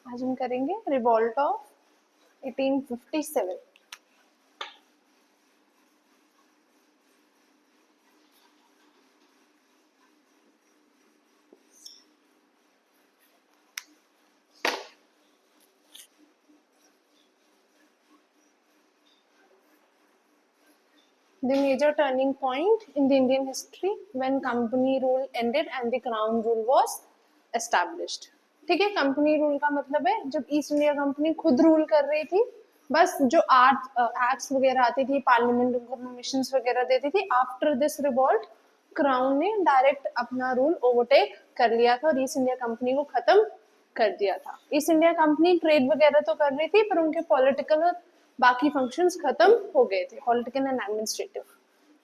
आज हम करेंगे revolt of 1857। The major turning point in the Indian history when company rule ended and the crown rule was established। ठीक है, company rule का मतलब है जब ईस्ट इंडिया कंपनी खुद रूल कर रही थी, बस जो एक्ट्स वगैरह आती थी, पार्लियामेंट उनको परमिशंस वगैरह देती थी। आफ्टर दिस रिवॉल्ट क्राउन ने डायरेक्ट अपना रूल ओवरटेक कर लिया था और ईस्ट इंडिया कंपनी को खत्म कर दिया था। ईस्ट इंडिया कंपनी ट्रेड वगैरह तो कर रही थी पर उनके पॉलिटिकल और बाकी फंक्शंस खत्म हो गए थे, पॉलिटिकल एंड एडमिनिस्ट्रेटिव।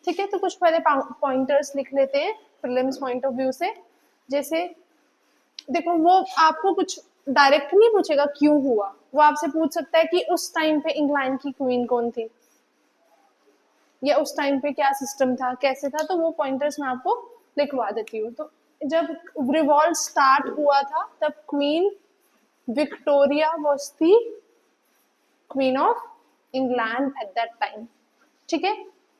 ठीक है, तो कुछ पहले पॉइंटर्स लिख लेते हैं प्रीलिम्स पॉइंट ऑफ व्यू से। जैसे देखो, वो आपको कुछ डायरेक्ट नहीं पूछेगा क्यों हुआ, वो आपसे पूछ सकता है कि उस टाइम पे इंग्लैंड की क्वीन कौन थी या उस टाइम पे क्या सिस्टम था, कैसे था, तो वो पॉइंटर्स मैं आपको लिखवा देती हूँ। तो जब रिवॉल्ट स्टार्ट हुआ था तब queen Victoria was the queen of England eight that time. ठीक है,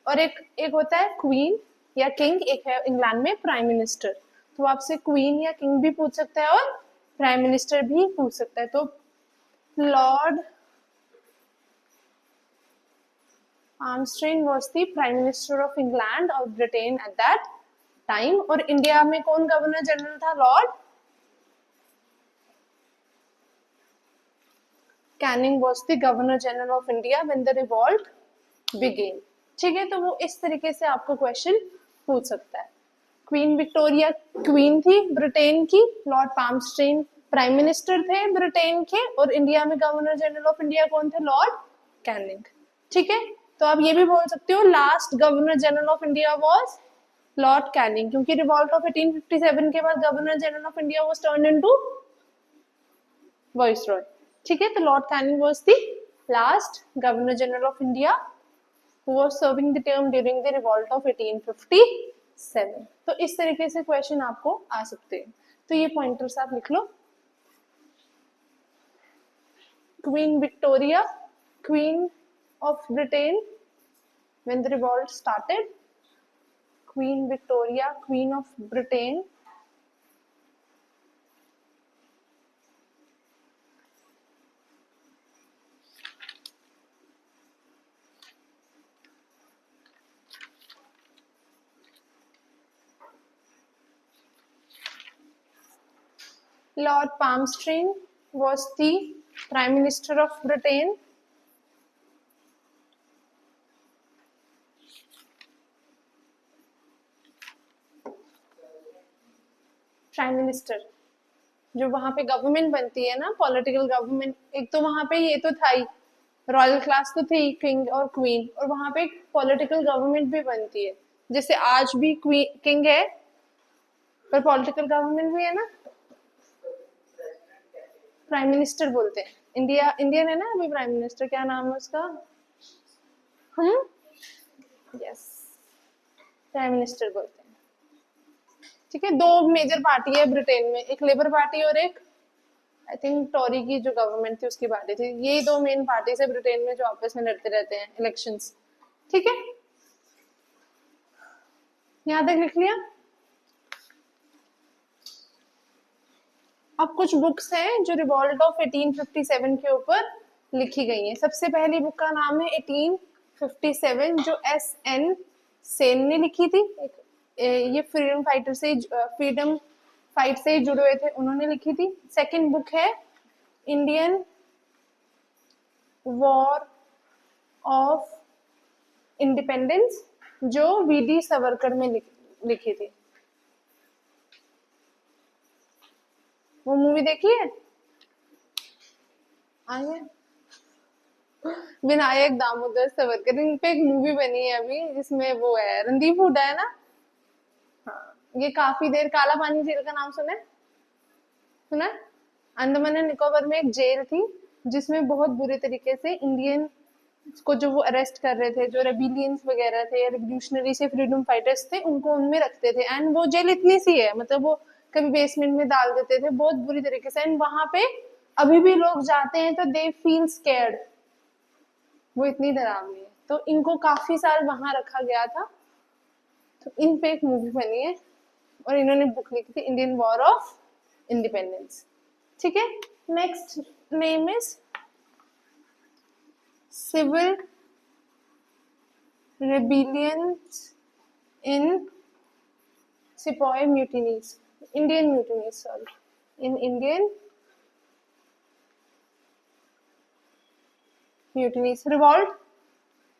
और एक होता है क्वीन या किंग, एक है इंग्लैंड में प्राइम मिनिस्टर। तो आपसे क्वीन या किंग भी पूछ सकता है और प्राइम मिनिस्टर भी पूछ सकता है। तो Lord Armstrong was the prime minister of England और ब्रिटेन एट दैट टाइम। और इंडिया में कौन गवर्नर जनरल था? Lord Canning was the governor general of India when the revolt began. ठीक है, तो वो इस तरीके से आपको क्वेश्चन पूछ सकता है। क्वीन विक्टोरिया क्वीन थी ब्रिटेन की, लॉर्ड पामस्ट्रेन प्राइम मिनिस्टर थे ब्रिटेन के, और इंडिया में गवर्नर जनरल ऑफ इंडिया कौन थे? Lord Canning. ठीक है, तो आप ये भी बोल सकते हो last governor general of India was Lord Canning, क्योंकि रिवॉल्ट ऑफ 1857 के बाद governor general of India was turned into viceroy. ठीक है, तो Lord Canning was the last governor general of India who was serving the term during the revolt of 1857। तो इस तरीके से क्वेश्चन आपको आ सकते हैं, तो ये पॉइंटर्स आप लिख लो। Queen Victoria Queen of Britain when the revolt started, Queen Victoria Queen of Britain Lord Palmerston was the Prime Minister of Britain। Prime minister जो वहां पे गवर्नमेंट बनती है ना, पॉलिटिकल गवर्नमेंट, एक तो वहां पे ये तो था ही, रॉयल क्लास तो थी किंग और क्वीन, और वहां पे पॉलिटिकल गवर्नमेंट भी बनती है। जैसे आज भी किंग है पर पॉलिटिकल गवर्नमेंट भी है ना, प्राइम मिनिस्टर बोलते हैं। इंडियन है ना अभी प्राइम मिनिस्टर, क्या नाम है उसका? यस, प्राइम मिनिस्टर बोलते हैं। ठीक है, दो मेजर पार्टी है ब्रिटेन में, एक लेबर पार्टी और एक आई थिंक टॉरी की जो गवर्नमेंट थी उसकी पार्टी थी। ये दो मेन पार्टी है ब्रिटेन में जो आपस में लड़ते रहते हैं इलेक्शंस। ठीक है, यहां तक लिख लिया। अब कुछ बुक्स हैं जो रिवॉल्ट ऑफ 1857 के ऊपर लिखी गई हैं। सबसे पहली बुक का नाम है 1857, जो S.N. सेन ने लिखी थी। ये फ्रीडम फाइट से जुड़े हुए थे, उन्होंने लिखी थी। सेकंड बुक है इंडियन वॉर ऑफ इंडिपेंडेंस, जो वी.डी. सावरकर में लिखी थी। वो मूवी देखी है? आगे विनायक दामोदर सावरकर, इन पे एक मूवी बनी है अभी जिसमें वो है, रणदीप हुड्डा है ना। हाँ, ये काफी देर, काला पानी जेल का नाम सुना है? सुना है? अंडमान एंड निकोबार में एक जेल थी जिसमें बहुत बुरे तरीके से इंडियन को जो वो अरेस्ट कर रहे थे, जो रेबिलियंस वगैरह थे या रिवोल्यूशनरी से फ्रीडम फाइटर्स थे, उनको उनमें रखते थे। एंड वो जेल इतनी सी है, मतलब वो कभी बेसमेंट में डाल देते थे बहुत बुरी तरीके से। एंड वहां पे अभी भी लोग जाते हैं तो दे फील स्केर्ड, वो इतनी डरावनी है, तो इनको काफी साल वहां रखा गया था। तो इन पे एक मूवी बनी है और इन्होंने बुक लिखी थी, इंडियन वॉर ऑफ इंडिपेंडेंस। ठीक है, next name is civil rebellions in Sepoy mutinies, Indian mutinies, sorry, in Indian mutinies, revolt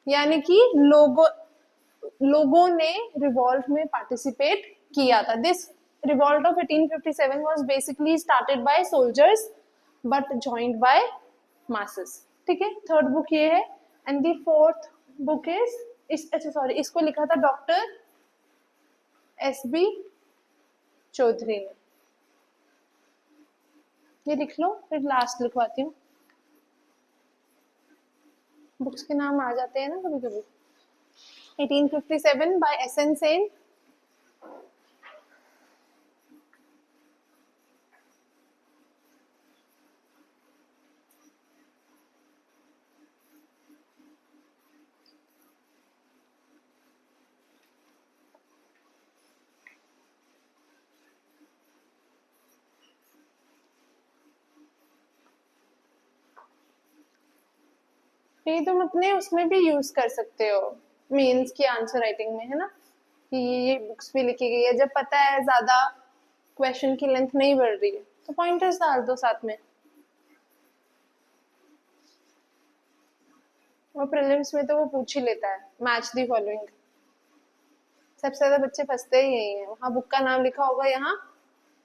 यानी कि लोगों ने रिवॉल्ट में पार्टिसिपेट किया था। This revolt of 1857 was basically started by soldiers but joined by masses. ठीक है, थर्ड बुक ये है। And the fourth book is अच्छा सॉरी, इसको लिखा था डॉक्टर SB चौधरी ने। ये लिख लो, फिर लास्ट लिखवाती हूँ, बुक्स के नाम आ जाते हैं ना कभी कभी। 1857 by SN Sen, ये तुम अपने उसमें भी यूज कर सकते हो, मेंस की आंसर राइटिंग में, है ना, कि ये बुक्स भी लिखी गई है। जब पता है ज्यादा क्वेश्चन की लेंथ नहीं बढ़ रही है तो पॉइंटर्स डाल दो साथ में। और प्रीलिम्स में तो वो पूछ ही लेता है, मैच दी फॉलोइंग। सबसे ज्यादा बच्चे फंसते ही यही है, वहां बुक का नाम लिखा होगा, यहाँ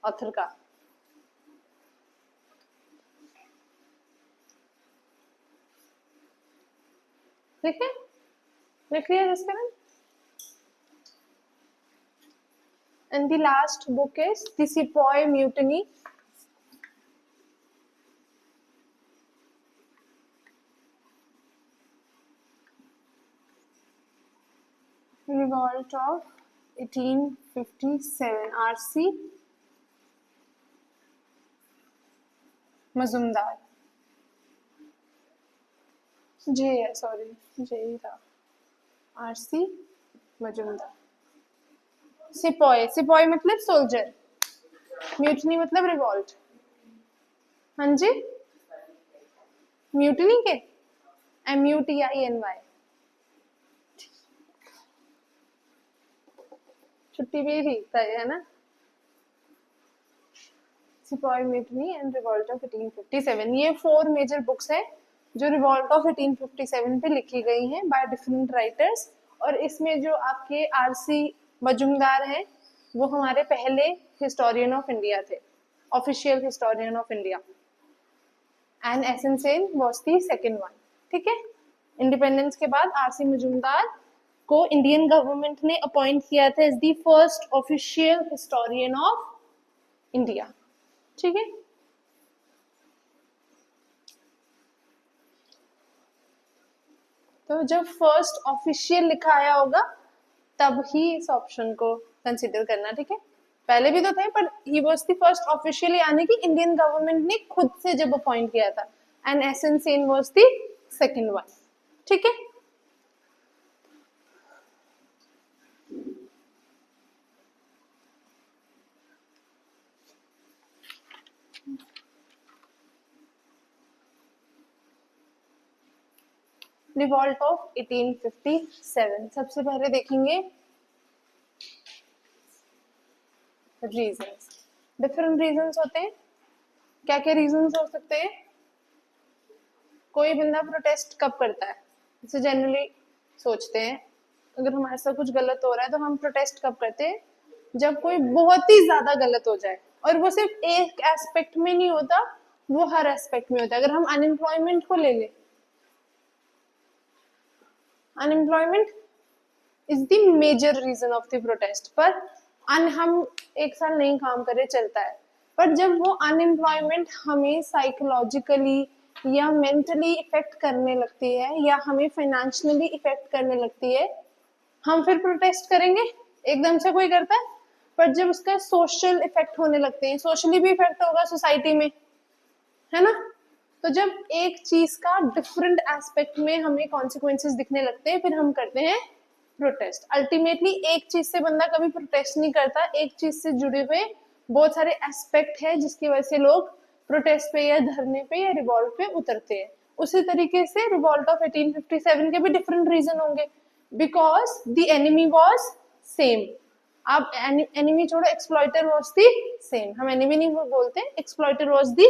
ऑथर का। ठीक है, लिख लिया जिसका नाम। And the last book is The Sepoy Mutiny. Revolt of 1857, R.C. Majumdar, जे है, सॉरी जे ही था, R.C. मजुमदार। सिपॉय, सिपॉय मतलब सोल्जर, म्यूटनी मतलब रिवॉल्ट। हाँ जी, म्यूटनी के MUTINY। छुट्टी भी लिखता है ना। Sepoy mutiny and revolt of 1857, ये 4 मेजर बुक्स है जो रिवॉल्ट ऑफ 1857 पे लिखी गई हैं बाय डिफरेंट राइटर्स। और इसमें जो आपके RC मजुमदार हैं वो हमारे पहले हिस्टोरियन ऑफ इंडिया थे, official historian of India. And SN Sen was the second one. ठीक है, इंडिपेंडेंस के बाद RC मजुमदार को इंडियन गवर्नमेंट ने अपॉइंट किया था as the first official historian of India. ठीक है, तो जब फर्स्ट ऑफिशियल लिखा आया होगा तब ही इस ऑप्शन को कंसिडर करना। ठीक है, पहले भी तो थे पर ही वाज द फर्स्ट ऑफिशियल, यानी कि इंडियन गवर्नमेंट ने खुद से जब अपॉइंट किया था। And SN Sen was the second one. ठीक है, रिवॉल्ट ऑफ 1857 सबसे पहले देखेंगे रीजंस। डिफरेंट रीजंस होते हैं। क्या क्या रीजंस हो सकते हैं? कोई बंदा प्रोटेस्ट कब करता है, जैसे जनरली सोचते हैं अगर हमारे साथ कुछ गलत हो रहा है तो हम प्रोटेस्ट कब करते हैं, जब कोई बहुत ही ज्यादा गलत हो जाए। और वो सिर्फ एक एस्पेक्ट में नहीं होता, वो हर एस्पेक्ट में होता है। अगर हम अनएम्प्लॉयमेंट को ले लें, unemployment is the major reason of the protest. पर हम एक साल नहीं काम करे चलता है, पर जब वो अनएम्प्लॉयमेंट हमें साइकोलॉजिकली या मेंटली इफेक्ट करने लगती है या हमें फाइनेंशियली इफेक्ट करने लगती है, हम फिर प्रोटेस्ट करेंगे। एकदम से कोई करता है, पर जब उसका सोशल इफेक्ट होने लगते हैं, सोशली भी इफेक्ट होगा सोसाइटी में, है ना। तो जब एक चीज का डिफरेंट एस्पेक्ट में हमें कॉन्सिक्वेंसेस दिखने लगते हैं, फिर हम करते हैं प्रोटेस्ट। अल्टीमेटली एक चीज से बंदा कभी प्रोटेस्ट नहीं करता, एक चीज से जुड़े हुए बहुत सारे एस्पेक्ट है जिसकी वजह से लोग प्रोटेस्ट पे या धरने पे या रिवॉल्ट पे उतरते हैं। उसी तरीके से रिवॉल्ट ऑफ 1857 के भी डिफरेंट रीजन होंगे, because the enemy was same. आप एनिमी छोड़ो, एक्सप्लॉइटर वाज द सेम। हम एनिमी नहीं बोलते, एक्सप्लॉइटर वाज द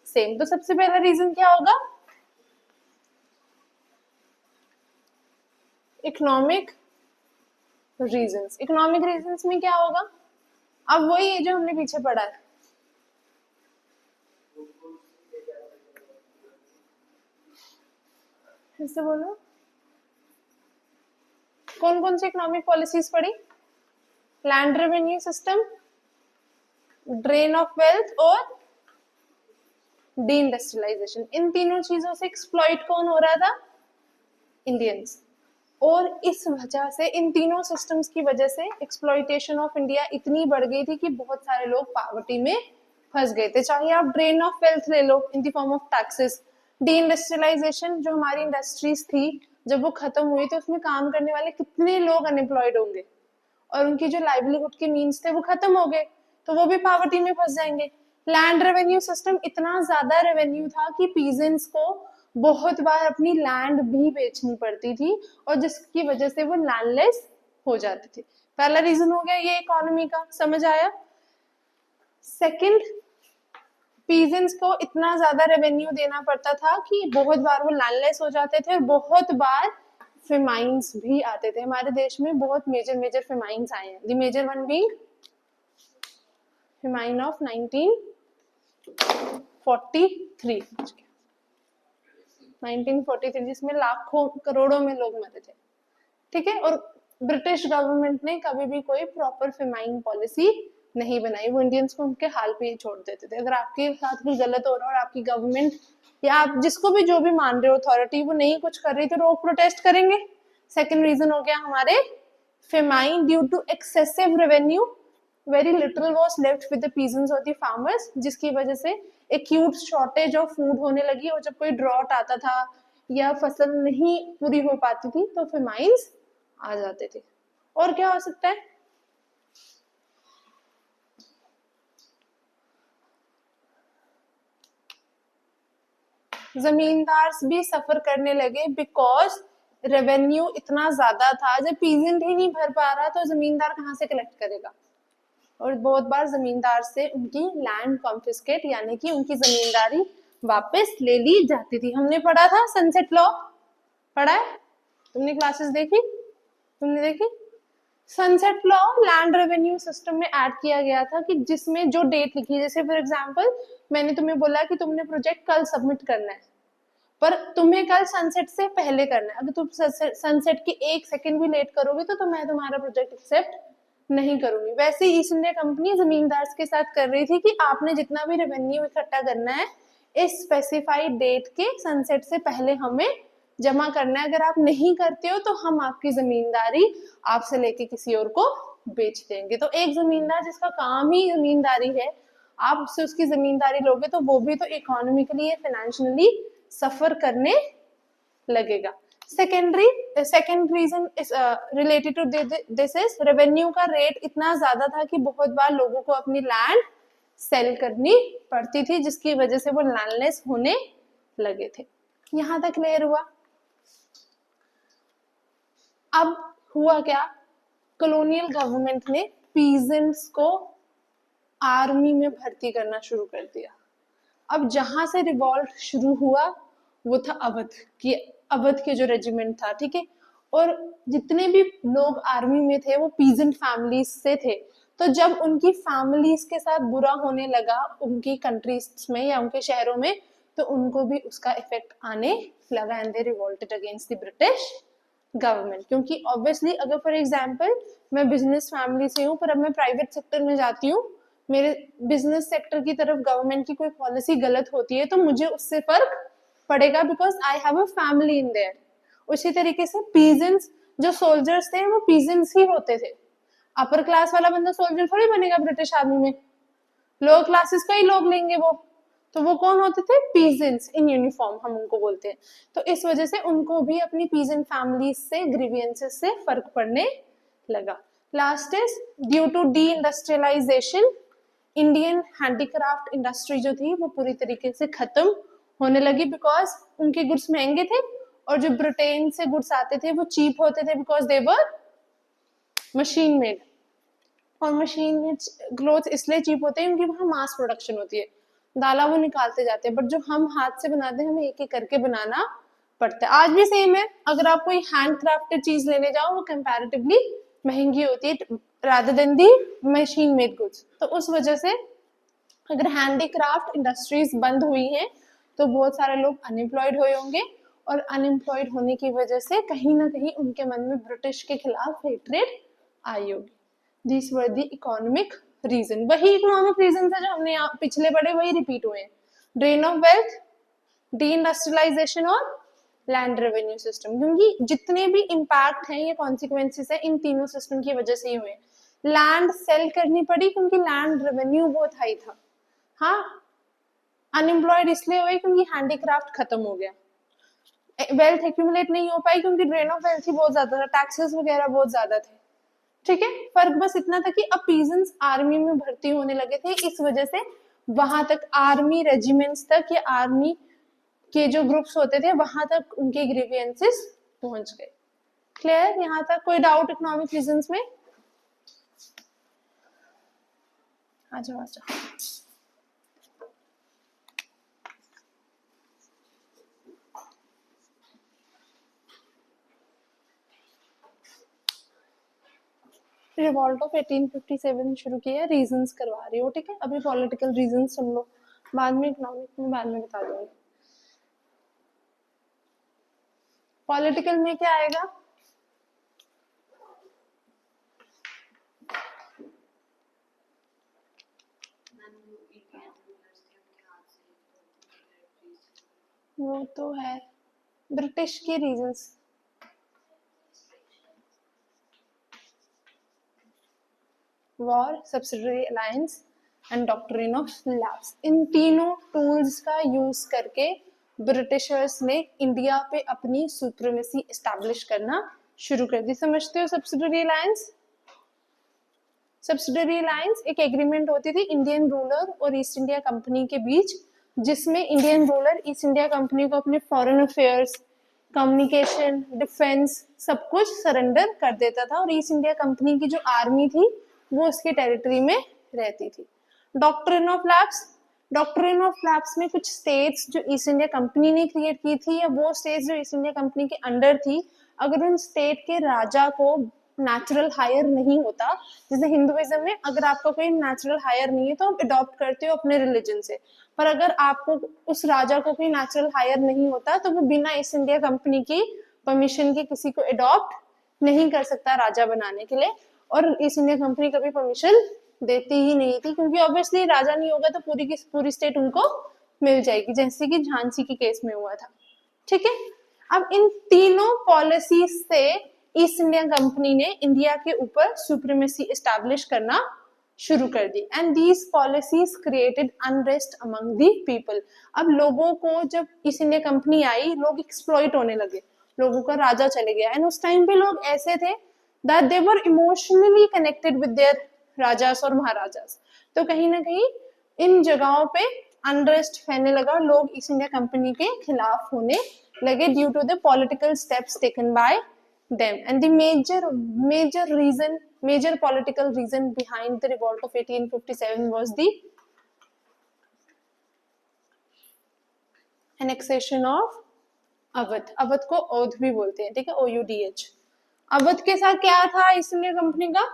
सेम। तो सबसे पहला रीजन क्या होगा, इकोनॉमिक रीजंस। इकोनॉमिक रीजंस में क्या होगा, अब वही है जो हमने पीछे पढ़ा है। फिर से बोलो, कौन कौन सी इकोनॉमिक पॉलिसीज पढ़ी, land revenue system, drain of wealth और डी इंडस्ट्रियलाइजेशन। इन तीनों चीजों से एक्सप्लॉइट कौन हो रहा था, इंडियंस। और इस वजह से, इन तीनों सिस्टम्स की वजह से एक्सप्लॉइटेशन ऑफ इंडिया इतनी बढ़ गई थी कि बहुत सारे लोग पॉवर्टी में फंस गए थे। चाहे आप ड्रेन ऑफ वेल्थ ले लो in the form of taxes, de industrialisation, जो हमारी इंडस्ट्रीज थी जब वो खत्म हुई तो उसमें काम करने वाले कितने लोग अनएम्प्लॉयड होंगे और उनकी जो लाइवलीहुड के मीन्स थे वो खत्म हो गए, तो वो भी पॉवर्टी में फंस जाएंगे। लैंड रेवेन्यू सिस्टम, इतना ज्यादा रेवेन्यू था कि पीजेंट्स को बहुत बार अपनी लैंड भी बेचनी पड़ती थी और जिसकी वजह से वो लैंडलेस हो जाते थे। पहला रीजन हो गया ये इकोनॉमी का, समझ आया। सेकंड, पीजेंट्स को इतना ज्यादा रेवेन्यू देना पड़ता था कि बहुत बार वो लैंडलेस हो जाते थे और बहुत बार फेमाइंस भी आते थे। हमारे देश में बहुत मेजर मेजर फेमाइंस आए हैं। The major one being famine of 1943, 1943, जिसमें लाखों करोड़ों में लोग मरे थे, ठीक है। और ब्रिटिश गवर्नमेंट ने कभी भी कोई प्रॉपर फेमाइन पॉलिसी नहीं बनाई, वो इंडियंस को उनके हाल पे ही छोड़ देते थे। अगर आपके साथ कुछ गलत हो रहा है और आपकी गवर्नमेंट या आप जिसको भी जो भी मान रहे हो अथॉरिटी वो नहीं कुछ कर रही तो लोग प्रोटेस्ट करेंगे। सेकेंड रीजन हो गया हमारे famine due to excessive revenue, very little was left with the peasants और द फार्मर्स, जिसकी वजह से एक्यूट शॉर्टेज ऑफ फूड होने लगी। और जब कोई ड्रॉट आता था या फसल नहीं पूरी हो पाती थी तो फेमाइंस आ जाते थे। और क्या हो सकता है, जमींदार भी सफर करने लगे बिकॉज रेवेन्यू इतना ज्यादा था। जब पीजेंट ही नहीं भर पा रहा तो जमींदार कहाँ से कलेक्ट करेगा। और बहुत बार जमींदार से उनकी लैंड कॉन्फिस्केट यानी कि उनकी जमींदारी वापस ले ली जाती थी। हमने पढ़ा था सनसेट लॉ, पढ़ा है तुमने, क्लासेस देखी, तुमने देखी। Sunset law land revenue system में ऐड किया गया था कि जिसमें जो डेट लिखी, जैसे फॉर एग्जांपल मैंने तुम्हें बोला कि तुमने प्रोजेक्ट कल सबमिट करना है पर तुम्हें कल सनसेट से पहले करना है। अगर तुम सनसेट की 1 सेकंड भी लेट करोगे तो मैं तुम्हारा प्रोजेक्ट एक्सेप्ट नहीं करूंगी। वैसे ईस्ट इंडिया कंपनी जमींदार के साथ कर रही थी कि आपने जितना भी रेवेन्यू इकट्ठा करना है इस स्पेसिफाइड डेट के सनसेट से पहले हमें जमा करना है। अगर आप नहीं करते हो तो हम आपकी जमींदारी आपसे लेके किसी और को बेच देंगे। तो एक जमींदार जिसका काम ही जमींदारी है, आप उससे उसकी जमींदारी लोगे तो वो भी तो इकोनॉमिकली या फाइनेंशियली सफर करने लगेगा। Second reason related to this is revenue का रेट इतना ज्यादा था कि बहुत बार लोगों को अपनी लैंड सेल करनी पड़ती थी जिसकी वजह से वो लैंडलेस होने लगे थे। यहां तक क्लियर हुआ। अब हुआ क्या, कॉलोनियल गवर्नमेंट ने पीजेंट्स को आर्मी में भर्ती करना शुरू कर दिया। अब जहां से रिवॉल्ट शुरू हुआ वो था अवध के जो रेजिमेंट था, ठीक है। और जितने भी लोग आर्मी में थे वो पीजेंट फैमिलीज से थे। तो जब उनकी फैमिलीज के साथ बुरा होने लगा उनकी कंट्रीज में या उनके शहरों में तो उनको भी उसका इफेक्ट आने लगा and they revolted against the British government. क्योंकि ऑब्वियसली अगर फॉर एग्जांपल मैं बिजनेस फैमिली से हूँ पर अब मैं प्राइवेट सेक्टर में जाती हूँ, मेरे बिजनेस सेक्टर की तरफ गवर्नमेंट की कोई पॉलिसी गलत होती है तो मुझे उससे फर्क पड़ेगा because I have a family in their. उसी तरीके से पीजेंट्स जो सोल्जर्स थे वो पीजेंट्स ही होते थे। अपर क्लास वाला बंदा सोल्जर थोड़ी बनेगा ब्रिटिश आर्मी में, लोअर क्लासेस का ही लोग लेंगे वो। तो वो कौन होते थे? पीजेंट्स इन यूनिफॉर्म हम उनको बोलते हैं। तो इस वजह से उनको भी अपनी पीजेंट फैमिली से ग्रीवियंसेस से फर्क पड़ने लगा। Last is due to deindustrialisation, Indian handicraft industry जो थी वो पूरी तरीके से खत्म होने लगी, बिकॉज उनके गुड्स महंगे थे और जो ब्रिटेन से गुड्स आते थे वो चीप होते थे, because they were machine made. और मशीन में क्लोथ इसलिए चीप होते हैं क्योंकि वहाँ मास प्रोडक्शन होती है, दाला वो निकालते जाते हैं, बट जो हम हाथ से बनाते हैं हमें एक एक करके बनाना पड़ता है। आज भी सेम है, अगर आप कोई हैंड क्राफ्टेड चीज लेने जाओ वो कंपैरेटिवली महंगी होती है रादर देन दी मशीन मेड गुड्स। तो उस वजह से अगर हैंडीक्राफ्ट इंडस्ट्रीज बंद हुई हैं तो बहुत सारे लोग अनएम्प्लॉयड हुए होंगे, और अनएम्प्लॉयड होने की वजह से कहीं ना कहीं उनके मन में ब्रिटिश के खिलाफ हेट्रेड आई होगी। This were the economic reason. वही इकोनॉमिक रीजन है जो हमने यहाँ पिछले पढ़े, वही रिपीट हुए हैं। Drain of wealth, deindustrialisation और लैंड रेवेन्यू सिस्टम, क्योंकि जितने भी इम्पैक्ट हैं ये कॉन्सिक्वेंसेस है इन तीनों सिस्टम की वजह से ही हुए। लैंड सेल करनी पड़ी क्योंकि लैंड रेवेन्यू बहुत हाई था। हाँ, अनएम्प्लॉयड इसलिए हुए क्योंकि हैंडीक्राफ्ट खत्म हो गया। वेल्थ एक्यूमुलेट नहीं हो पाई क्योंकि ड्रेन ऑफ वेल्थ ही बहुत ज्यादा था, टैक्सेस वगैरह बहुत ज्यादा थे। ठीक है, फर्क बस इतना था कि अब पीजेंट्स आर्मी में भर्ती होने लगे थे, इस वजह से वहां तक आर्मी रेजिमेंट्स तक या आर्मी के जो ग्रुप्स होते थे वहां तक उनके ग्रीवियंसेस पहुंच गए। क्लियर यहाँ तक? कोई डाउट इकोनॉमिक रीजंस में? आ जाओ आ जाओ। रिवॉल्ट ऑफ 1857 शुरू किया, रीजंस करवा रही हो, ठीक है? अभी पॉलिटिकल रीजंस सुन लो, बाद में इकोनॉमिक में बाद में बता दूंगी। पॉलिटिकल में क्या आएगा? वो तो है ब्रिटिश के reasons. War, subsidiary alliance and doctrine of lapse, इन तीनों टूल्स का यूज करके ब्रिटिशर्स ने इंडिया पे अपनी सुप्रीमेसी एस्टैब्लिश करना शुरू कर दी। समझते हो सब्सिडरी अलायंस? सब्सिडरी अलायंस एक एग्रीमेंट होती थी इंडियन रूलर और ईस्ट इंडिया कंपनी के बीच, जिसमें Indian ruler east India Company को अपने फॉरेन अफेयर्स, कम्युनिकेशन, डिफेंस सब कुछ सरेंडर कर देता था, और ईस्ट इंडिया कंपनी की जो आर्मी थी वो उसके टेरिटरी में रहती थी। Doctrine of lapse, doctrine of lapse में कुछ स्टेट्स जो ईस्ट इंडिया कंपनी ने क्रिएट की थी या वो स्टेट्स जो ईस्ट इंडिया कंपनी के अंडर थी, अगर उन स्टेट के राजा को नेचुरल हायर नहीं होता, जैसे हिंदुइज्म में अगर आपका कोई नेचुरल हायर नहीं है तो आप अडॉप्ट करते हो अपने रिलीजन से, पर अगर आपको उस राजा को कोई नेचुरल हायर नहीं होता तो वो बिना ईस्ट इंडिया कंपनी की परमिशन के किसी को अडॉप्ट नहीं कर सकता राजा बनाने के लिए, और ईस्ट इंडिया कंपनी कभी परमिशन देती ही नहीं थी, क्योंकि ऑब्वियसली राजा नहीं होगा तो पूरी की पूरी स्टेट उनको मिल जाएगी, जैसे कि झांसी के केस में हुआ था। ठीक है, अब इन तीनों पॉलिसीज से ईस्ट इंडिया कंपनी ने इंडिया के ऊपर सुप्रीमेसी एस्टैब्लिश करना शुरू कर दी, and these policies created unrest among the people. अब लोगों को जब ईस्ट इंडिया कंपनी आई, लोग एक्सप्लॉइट होने लगे, लोगों का राजा चले गया, एंड उस टाइम पे लोग ऐसे थे that they were emotionally connected with their rajas और महाराजास, तो कहीं ना कहीं इन जगहों पे अनरेस्ट फैलने लगा, लोग ईस्ट इंडिया कंपनी के खिलाफ होने लगे due to the political steps taken by them, and the major political reason behind the revolt of 1857 was the annexation of Awadh. Awadh को औध भी बोलते हैं, ठीक है, OUDH। अवध के साथ क्या था ईस्ट इंडिया कंपनी का?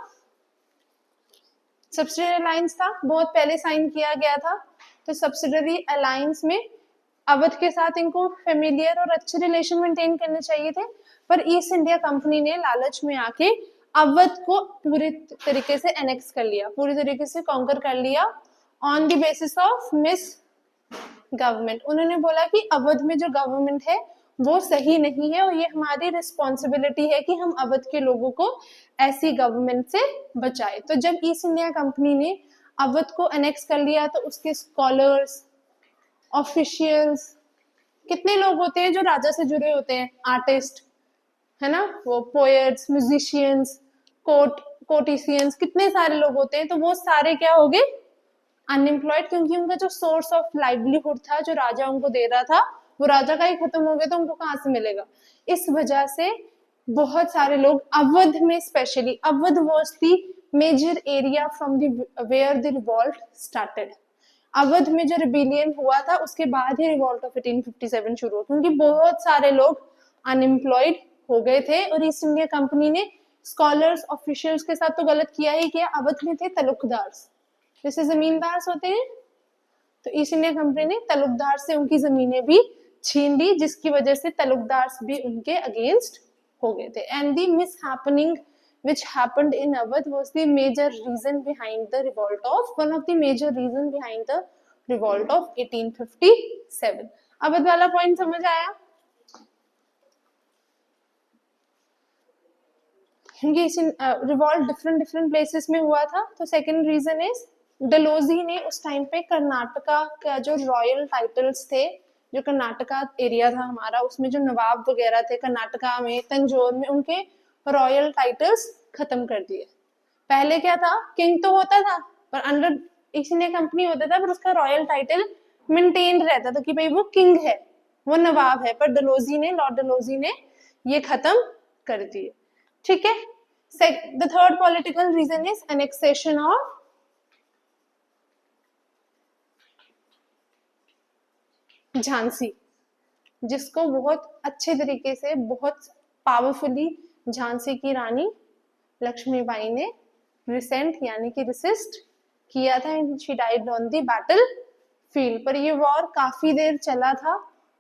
सब्सिडरी अलायंस था, बहुत पहले साइन किया गया था, तो सब्सिडरी अलायंस में अवध के साथ इनको फेमिलियर और अच्छे रिलेशन मेंटेन करने चाहिए थे, पर ईस्ट इंडिया कंपनी ने लालच में आके अवध को पूरी तरीके से एनेक्स कर लिया, पूरी तरीके से कॉन्कर कर लिया on the basis of miss government. उन्होंने बोला कि अवध में जो गवर्नमेंट है वो सही नहीं है, और ये हमारी रिस्पॉन्सिबिलिटी है कि हम अवध के लोगों को ऐसी गवर्नमेंट से बचाए। तो जब ईस्ट इंडिया कंपनी ने अवध को एनेक्स कर लिया तो उसके स्कॉलर्स, ऑफिशियल्स, कितने लोग होते हैं जो राजा से जुड़े होते हैं, आर्टिस्ट है ना, वो पोएट्स, म्यूजिशियंस, कोर्टिशियंस, कितने सारे लोग होते हैं, तो वो सारे क्या हो गए, अनएम्प्लॉयड, क्योंकि उनका जो सोर्स ऑफ लाइवलीहुड था जो राजा उनको दे रहा था वो राजा का ही खत्म हो गया, तो उनको कहाँ से मिलेगा। इस वजह से बहुत सारे लोग अवध में, specially Awadh was the major area from the where the revolt started. Awadh में जो रिबिलियन हुआ था उसके बाद ही रिवॉल्ट ऑफ 1857 शुरू हुआ, क्योंकि बहुत सारे लोग अनएम्प्लॉयड हो गए थे और ईस्ट इंडिया कंपनी ने स्कॉलर्स ऑफिशियल्स के साथ तो गलत किया ही किया। अवध में थे तलुकदार, जैसे जमींदार होते हैं, तो ईस्ट इंडिया कंपनी ने तलुकदार से उनकी जमीनें भी छीन ली, जिसकी वजह से तलुकदार भी उनके अगेंस्ट हो गए थे। And the miss happening which happened in Awadh was the major reason behind the revolt of, one of the major reason behind the revolt of 1857। Awadh वाला पॉइंट समझ आया? क्योंकि रिवॉल्ट डिफरेंट डिफरेंट प्लेसेस में हुआ था, तो सेकंड रीजन इज डलहौजी ने उस टाइम पे कर्नाटका का जो रॉयल टाइटल्स थे, जो कर्नाटका एरिया था हमारा, उसमें जो नवाब वगैरह थे कर्नाटका में, तंजौर में, उनके रॉयल टाइटल्स खत्म कर दिए। पहले क्या था, किंग तो होता था पर अंडर ईस्ट इंडिया कंपनी होता था, पर उसका रॉयल टाइटल मेंटेन रहता था कि भाई वो किंग है, वो नवाब है, पर डलहौजी ने, लॉर्ड डलहौजी ने ये खत्म कर दिए। ठीक है। The third political reason is annexation of Jhansi, जिसको बहुत अच्छे तरीके से, बहुत पावरफुली झांसी की रानी लक्ष्मीबाई ने रिसेंट यानी कि रिसिस्ट किया था, and she died on the battle field. पर ये वॉर काफी देर चला था,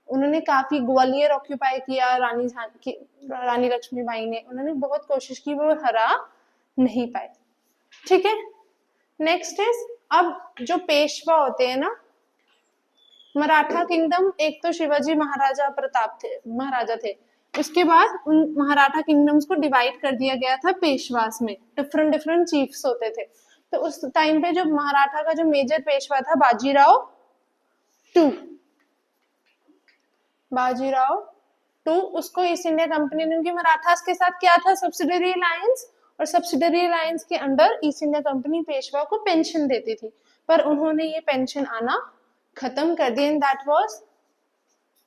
उन्होंने काफी ग्वालियर ऑक्यूपाई किया, रानी लक्ष्मीबाई ने, उन्होंने बहुत कोशिश की, वो हरा नहीं पाए। ठीक है। नेक्स्ट इज, अब जो पेशवा होते हैं ना, मराठा किंगडम, एक तो शिवाजी महाराजा प्रताप थे, महाराजा थे, उसके बाद उन मराठा किंगडम्स को डिवाइड कर दिया गया था पेशवास में, डिफरेंट डिफरेंट चीफ्स होते थे। तो उस टाइम पे जो मराठा का जो मेजर पेशवा था बाजीराव टू, बाजीराव टू, उसको ईस्ट इंडिया कंपनी ने, उनके मराठास के साथ क्या था, सब्सिडरी अलायंस, और सब्सिडरी अलायंस के under east India company Peshwa को पेंशन देती थी, पर उन्होंने ये पेंशन आना खत्म कर दिया। That was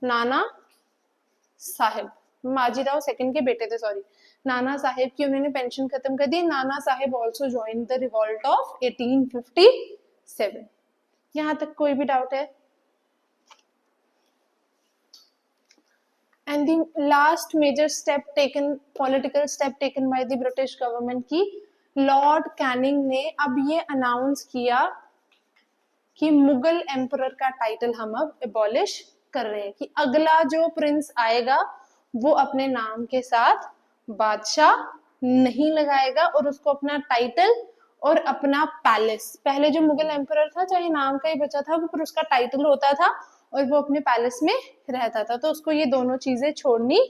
Nana Saheb, Bajirao second के बेटे थे, सॉरी, नाना साहेब की उन्होंने पेंशन खत्म कर दी। Nana Sahib also join the revolt of 1857। यहां तक कोई भी डाउट है? And the last major step taken, political step taken by the British government की, लॉर्ड कैनिंग ने अब ये अनाउंस किया कि मुगल एम्परर का टाइटल हम अब एबॉलिश कर रहे हैं, कि अगला जो प्रिंस आएगा वो अपने नाम के साथ बादशाह नहीं लगाएगा, और उसको अपना टाइटल और अपना पैलेस, पहले जो मुगल एम्परर था चाहे नाम का ही बचा था वो, पर उसका टाइटल होता था और वो अपने पैलेस में रहता था, तो उसको ये दोनों चीजें छोड़नी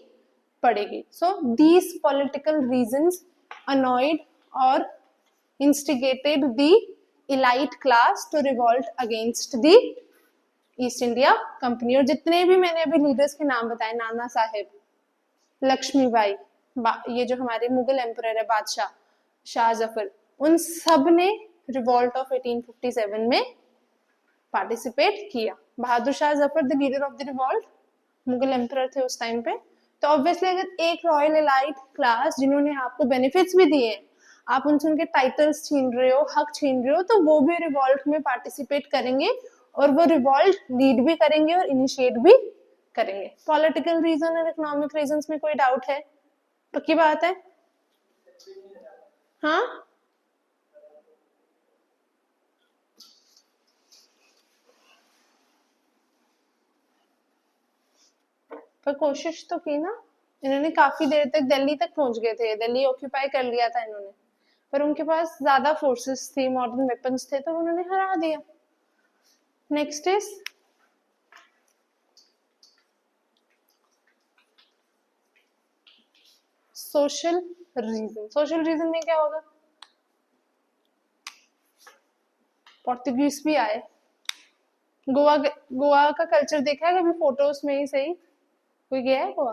पड़ेगी। So these political reasons annoyed और instigated the elite class to revolt against the East India Company. और जितने भी मैंने अभी लीडर्स के नाम बताए, नाना साहेब, लक्ष्मीबाई, ये जो हमारे मुगल एम्परर है बादशाह शाह जफर, उन सब ने रिवॉल्ट ऑफ 1857 में पार्टिसिपेट किया। Bahadur Shah Zafar the leader of the revolt, Mughal emperor थे उस टाइम पे। तो ऑब्वियसली अगर एक रॉयल एलाइट क्लास जिन्होंने आपको बेनिफिट्स भी दिए, आप उनसे उनके टाइटल्स छीन रहे हो, हक छीन रहे हो, तो वो भी रिवॉल्ट में पार्टिसिपेट करेंगे और वो रिवॉल्ट लीड भी करेंगे और इनिशिएट भी करेंगे। पॉलिटिकल रीजन और इकोनॉमिक रीजंस में कोई डाउट है? पक्की बात है? हाँ, पर कोशिश तो की ना, इन्होंने काफी देर तक दिल्ली तक पहुंच गए थे, दिल्ली ऑक्यूपाई कर लिया था इन्होंने, पर उनके पास ज्यादा फोर्सेस थी, मॉडर्न वेपन्स थे, तो उन्होंने हरा दिया। Next is social reason. Social reason में क्या होगा? पोर्तुगीज भी आए, गोवा गोवा का कल्चर देखा है कभी फोटोज में ही सही? कोई गया है गोवा?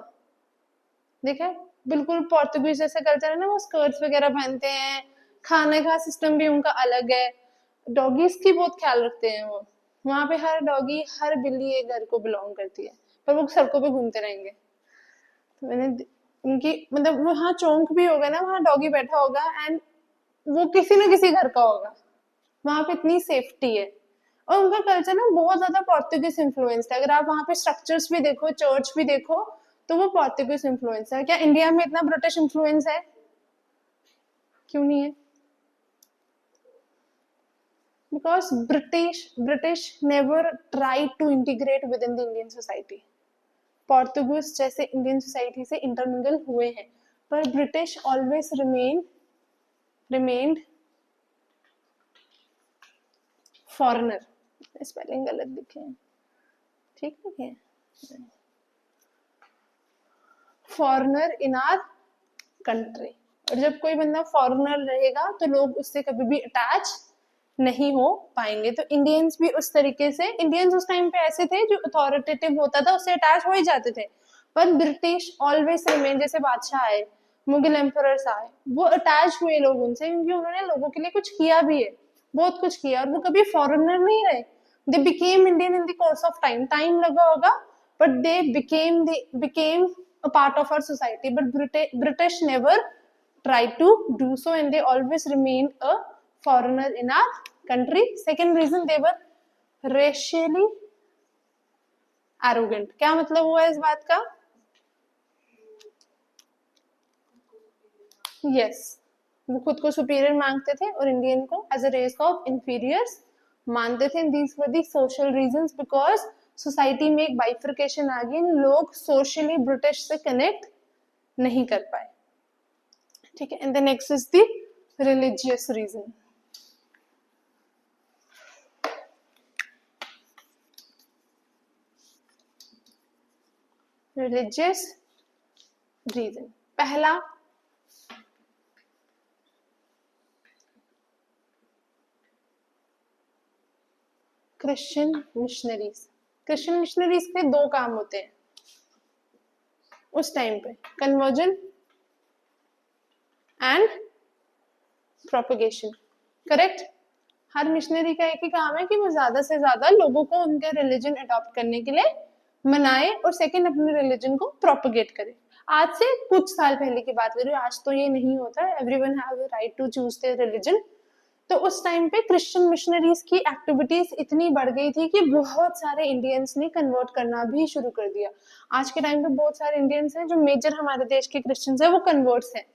देखा है? बिल्कुल पोर्तुगीज जैसा कल्चर है ना, वो स्कर्ट्स वगैरह पहनते हैं, खाने का सिस्टम भी उनका अलग है, डॉगीज की बहुत ख्याल रखते हैं वो। वहां पे हर डॉगी हर बिल्ली एक घर को बिलोंग करती है, पर वो सड़कों पे घूमते रहेंगे। तो मैंने उनकी मतलब वहाँ चौंक भी होगा ना, वहाँ डॉगी बैठा होगा एंड वो किसी ना किसी घर का होगा, वहां पे इतनी सेफ्टी है। और उनका कल्चर ना बहुत ज्यादा पोर्तुगीज इन्फ्लुएंस है, अगर आप वहाँ पे स्ट्रक्चर्स भी देखो, चर्च भी देखो, तो वो पोर्तुगीज इन्फ्लुएंस है। क्या इंडिया में इतना ब्रिटिश इन्फ्लुएंस है? क्यों नहीं है? Because British never try to integrate within the Indian society. Portuguese जैसे इंडियन सोसाइटी से इंटरमिंगल हुए हैं, पर British always remained foreigner. Spelling गलत लिखे हैं, ठीक है, फॉरेनर इन आर कंट्री। और जब कोई बंदा फॉरेनर रहेगा तो लोग उससे कभी भी अटैच नहीं हो पाएंगे। तो इंडियंस भी उस तरीके से, इंडियंस उस टाइम पे ऐसे थे जो अथॉरिटेटिव होता था उससे अटैच हो ही जाते थे, पर ब्रिटिश ऑलवेज रिमेन, जैसे बादशाह आए, मुगल एम्परर्स आए, वो अटैच हुए लोग उनसे, क्योंकि उन्होंने लोगों के लिए कुछ किया भी है, बहुत कुछ किया, और वो कभी फॉरेनर नहीं रहे। They became Indian in the course of time, time लगा होगा, but they became a part of our society, but British never tried to do so and they always remained a foreigner in our country. Second reason, they were racially arrogant. क्या मतलब हुआ इस बात का? Yes, वो खुद को superior मानते थे और इंडियन को एज अ रेस ऑफ इंफीरियर्स मानते थे। These were the social reasons, because society में एक बाइफर्केशन आ गई, लोग सोशली ब्रिटिश से कनेक्ट नहीं कर पाए, ठीक है। And the next is the religious reason. Religious reason पहला, क्रिश्चियन मिशनरीज। क्रिश्चियन मिशनरीज के दो काम होते हैं उस टाइम पे, कन्वर्जन एंड प्रोपगेशन, करेक्ट। हर मिशनरी का एक ही काम है कि वो ज्यादा से ज्यादा लोगों को उनके रिलीजन अडॉप्ट करने के लिए मनाए और सेकंड अपने रिलीजन को प्रोपगेट करे। आज से कुछ साल पहले की बात करूँ, आज तो ये नहीं होता, everyone have the right to choose their religion. तो उस टाइम पे क्रिश्चियन मिशनरीज की एक्टिविटीज इतनी बढ़ गई थी कि बहुत सारे इंडियंस ने कन्वर्ट करना भी शुरू कर दिया। आज के टाइम पे बहुत सारे इंडियंस हैं जो मेजर हमारे देश के क्रिश्चियंस हैं, वो कन्वर्ट्स हैं।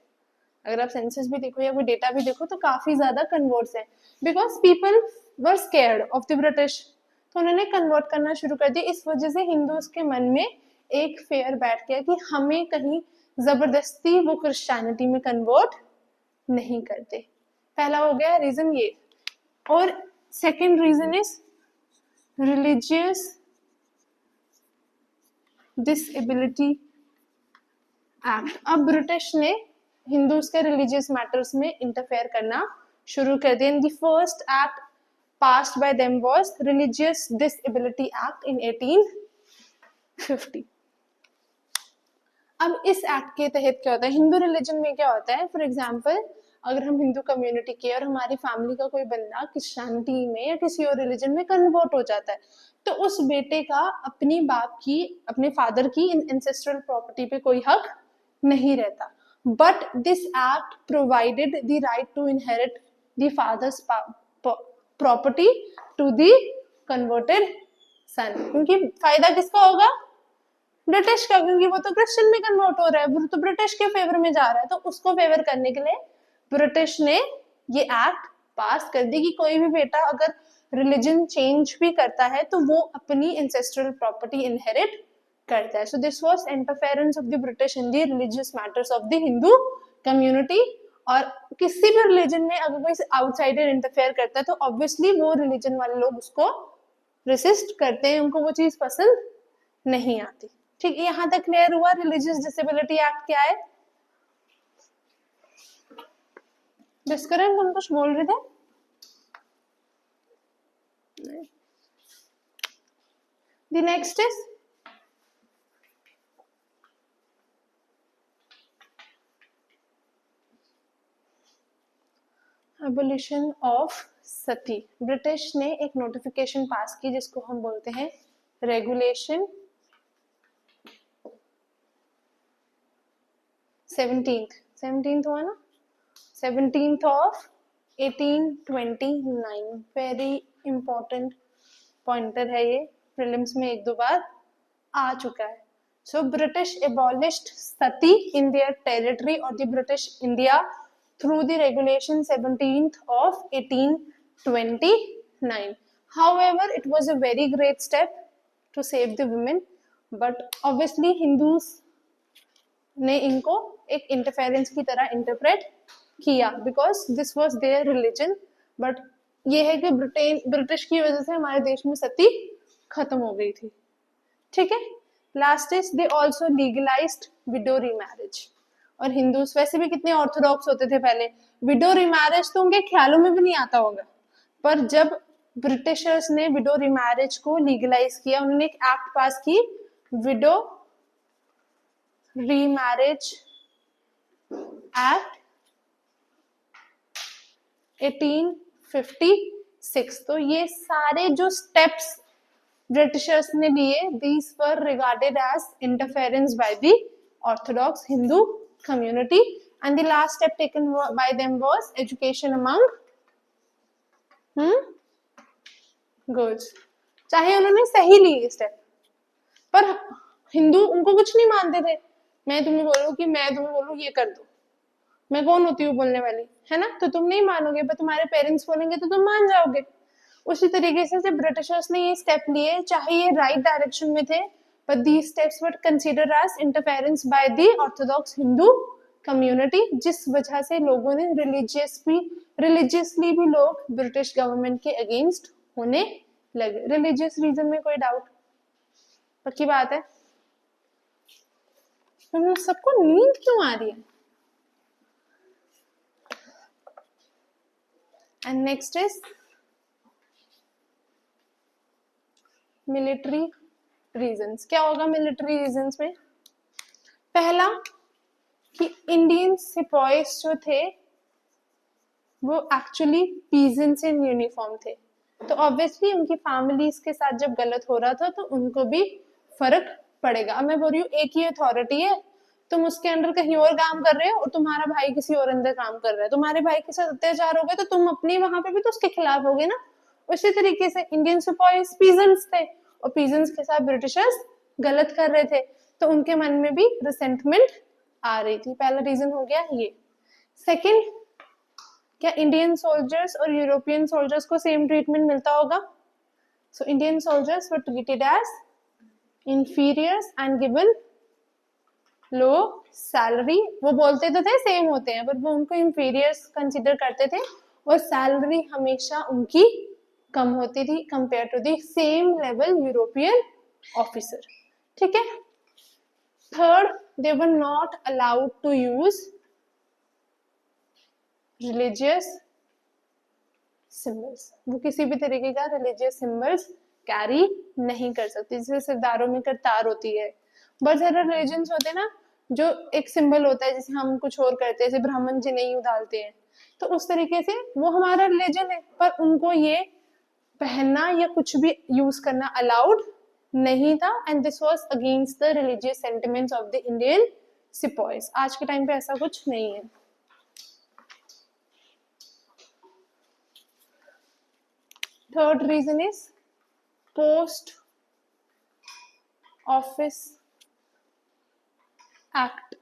अगर आप सेंसस भी देखो या कोई डेटा भी देखो तो काफी ज्यादा कन्वर्ट्स हैं, because people were scared of the British, तो उन्होंने कन्वर्ट करना शुरू कर दिया। इस वजह से हिंदूज के मन में एक फेयर बैठ गया कि हमें कहीं जबरदस्ती वो क्रिश्चियनिटी में कन्वर्ट नहीं करते। पहला हो गया रीजन ये। और second reason is religious disability act. अब ब्रिटिश ने हिंदूज के रिलीजियस मैटर्स में इंटरफेयर करना शुरू कर दिया। The first act passed by them was Religious Disability Act in 1850। अब इस एक्ट के तहत क्या होता है, हिंदू रिलीजन में क्या होता है, फॉर एग्जाम्पल अगर हम हिंदू कम्युनिटी के और हमारी फैमिली का कोई बंदा क्रिश्चियनिटी में या किसी और रिलीजन में कन्वर्ट हो जाता है, तो उस बेटे का अपनी बाप की, अपने फादर की एंसेस्ट्रल प्रॉपर्टी पे कोई हक नहीं रहता। But this act provided the right to inherit the father's property to the converted son. क्योंकि फायदा किसका होगा, ब्रिटिश का, क्योंकि वो तो क्रिश्चियन में कन्वर्ट हो रहा है, वो तो ब्रिटिश के फेवर में जा रहा है। तो उसको फेवर करने के लिए ब्रिटिश ने ये एक्ट पास कर दी कि कोई भी बेटा अगर रिलीजन चेंज भी करता है तो वो अपनी एंसेस्ट्रल प्रॉपर्टी इनहेरिट करता है। So this was interference of the British in the religious matters of the Hindu community. और किसी भी रिलीजन में अगर कोई आउटसाइडर इंटरफेयर करता है तो ऑब्वियसली वो रिलीजन वाले लोग उसको रेसिस्ट करते हैं, उनको वो चीज पसंद नहीं आती। ठीक, यहाँ तक क्लियर हुआ रिलीजियस डिसेबिलिटी एक्ट क्या है। डिस्करण तुम कुछ बोल रहे थे? The next is abolition of Sati. British ने एक नोटिफिकेशन पास की जिसको हम बोलते हैं रेगुलेशन 17th हुआ ना, 17th of 1829. Very important pointer है ये, प्रीलिम्स में एक दो बार आ चुका है. So British abolished sati in their territory or the British India through the regulation 17th of 1829. However, it was a very great step to save the women, but obviously Hindus ने इनको एक interference की तरह interpret किया because this was their religion. But ये है कि British की वजह से हमारे देश में सती खत्म हो गई थी. ठीक है. Last is they also legalised window remarriage. और हिंदूस वैसे भी कितने ऑर्थोडॉक्स होते थे पहले, विडो रीमैरिज तो उनके ख्यालों में भी नहीं आता होगा. पर जब ब्रिटिशर्स ने विडो रीमैरिज को लीगलाइज किया, उन्होंने एक एक्ट पास की, विडो रीमैरिज एक्ट 1856. तो ये सारे जो स्टेप्स ब्रिटिशर्स ने लिए, these were regarded as interference by the Orthodox Hindu community, and the last step taken by them was education among girls. चाहे उन्होंने सही ली ये स्टेप, पर हिंदू उनको कुछ नहीं मानते थे. मैं तुम्हें बोलूं कि मैं तुम्हें बोलूं ये कर दो, मैं कौन होती हूँ बोलने वाली, है ना. तो तुम नहीं मानोगे, पर तुम्हारे पेरेंट्स बोलेंगे तो तुम मान जाओगे. उसी तरीके से जब ब्रिटिशर्स ने ये स्टेप लिए, चाहे ये राइट डायरेक्शन में थे, but these steps were considered as interference by the Orthodox Hindu community, जिस वजह से लोगों ने रिलीजियसली भी लोग ब्रिटिश गवर्नमेंट के अगेंस्ट होने लगे. रिलीजियस रीजन में कोई डाउट? पक्की बात है. तो सबको नींद क्यों आ रही है? And next is military reasons. क्या होगा मिलिट्री रीजंस में? पहला कि इंडियन सिपाहीज जो थे वो एक्चुअली पीजेंट्स इन यूनिफॉर्म थे, तो ऑब्वियसली उनकी फैमिलीज के साथ जब गलत हो रहा था तो उनको भी फर्क पड़ेगा. अब मैं बोल रही हूँ एक ही अथॉरिटी है, तुम उसके अंडर कहीं और काम कर रहे हो और तुम्हारा भाई किसी और अंदर काम कर रहा है, तुम्हारे भाई के साथ अत्याचार हो गए तो तुम अपने वहां पे भी तो उसके खिलाफ होगे ना. उसी तरीके से इंडियन सिपाहीज पीजेंट्स थे और पीजेंट्स के साथ ब्रिटिशर्स गलत कर रहे थे, तो उनके मन में भी रिसेंटमेंट आ रही थी. पहला रीजन हो गया ये. सेकंड, क्या इंडियन सोल्जर्स और यूरोपियन सोल्जर्स को सेम ट्रीटमेंट मिलता होगा? So Indian soldiers were treated as inferiors and given low salary. वो बोलते तो थे सेम होते हैं, बट वो उनको इंफीरियर्स कंसिडर करते थे और सैलरी हमेशा उनकी कम होती थी compare to the same level European officer. ठीक है. Third, they were not allowed to use religious symbols. वो किसी भी तरीके का रिलीजियस सिंबल्स कैरी नहीं कर सकते. जैसे सरदारों में करतार होती है, बहुत सारे रिलीजन्स होते हैं ना जो एक सिंबल होता है, जैसे हम कुछ और करते हैं, जैसे ब्राह्मण जी नहीं उड़ालते हैं, तो उस तरीके से वो हमारा रिलीजन है, पर उनको ये पहनना या कुछ भी यूज करना अलाउड नहीं था. And this was against the religious sentiments of the Indian sipahis. आज के टाइम पे ऐसा कुछ नहीं है. Third reason is post office act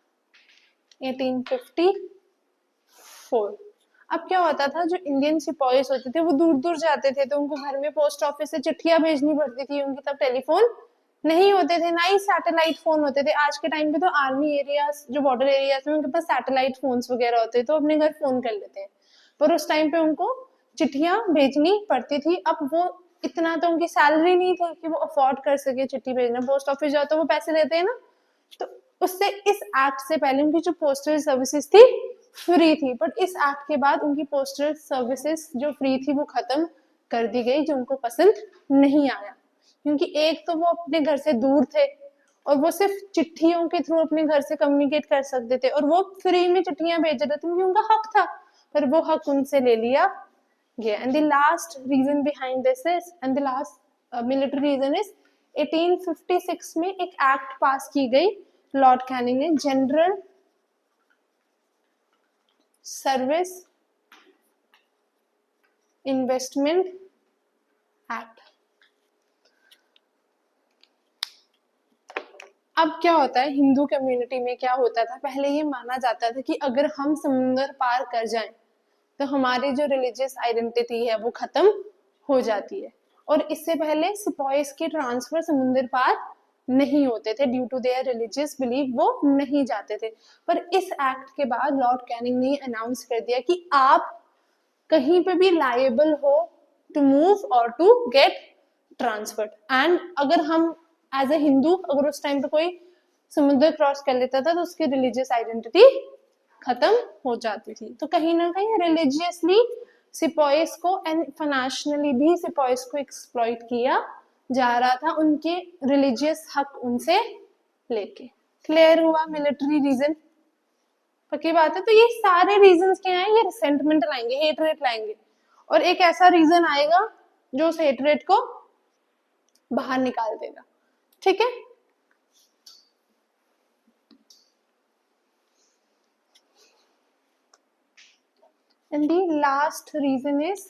1854. अब क्या होता था, जो इंडियन सिपाहीज होते थे वो दूर दूर जाते थे, तो उनको घर में पोस्ट ऑफिस से चिट्ठियां भेजनी पड़ती थी. उनके तब टेलीफोन नहीं होते थे, ना ही सैटेलाइट फोन होते थे. आज के टाइम पे तो आर्मी एरियाज जो बॉर्डर एरियाज में उनके पास सैटेलाइट फोन्स वगैरह होते हैं, तो अपने घर फोन कर लेते हैं. पर उस टाइम पे उनको चिट्ठियां भेजनी पड़ती थी. अब वो इतना तो उनकी सैलरी नहीं थी कि वो अफोर्ड कर सके चिट्ठी भेजना. पोस्ट ऑफिस जाओ तो वो पैसे देते हैं ना, तो उससे इस एक्ट से पहले उनकी जो पोस्टल सर्विसेज थी फ्री थी, बट इस एक्ट के बाद उनकी पोस्टल सर्विसेज जो फ्री थी वो खत्म कर दी गई, जो उनको पसंद नहीं आया. क्योंकि एक तो वो अपने घर से दूर थे और वो सिर्फ चिट्ठियों के थ्रू अपने घर से कम्युनिकेट कर सकते थे और वो फ्री में चिट्ठियां भेज रहे थे क्योंकि उनका हक था, पर वो हक उनसे ले लिया गया। And the last reason behind this is, and the last military reason is 1856 में एक एक्ट पास की गई लॉर्ड कैनिंग ने, जनरल सर्विस इन्वेस्टमेंट एक्ट। अब क्या होता है, हिंदू कम्युनिटी में क्या होता था, पहले ये माना जाता था कि अगर हम समुंदर पार कर जाएं तो हमारी जो रिलीजियस आइडेंटिटी है वो खत्म हो जाती है। और इससे पहले सिपॉइस के ट्रांसफर समुंदर पार नहीं होते थे, due to their religious belief वो नहीं जाते थे। पर इस एक्ट के बाद लॉर्ड कैनिंग ने अनाउंस कर दिया कि आप कहीं पे भी लायबल हो टू मूव और टू गेट ट्रांसफर्ड। एंड अगर हम एज ए हिंदू अगर उस टाइम पे कोई समुद्र क्रॉस कर लेता था तो उसकी रिलीजियस आइडेंटिटी खत्म हो जाती थी। तो कहीं ना कहीं रिलीजियसली सिपॉइस को एंड फाइनेंशियली भी सिपॉइस को एक्सप्लॉइट किया जा रहा था, उनके रिलीजियस हक उनसे लेके। क्लियर हुआ मिलिट्री रीजन? पक्की बात है। तो ये सारे रीजंस क्या हैं, ये रिसेंटमेंट लाएंगे, हेटरेट लाएंगे, और एक ऐसा रीजन आएगा जो उस हेटरेट को बाहर निकाल देगा। ठीक है, and the last reason is,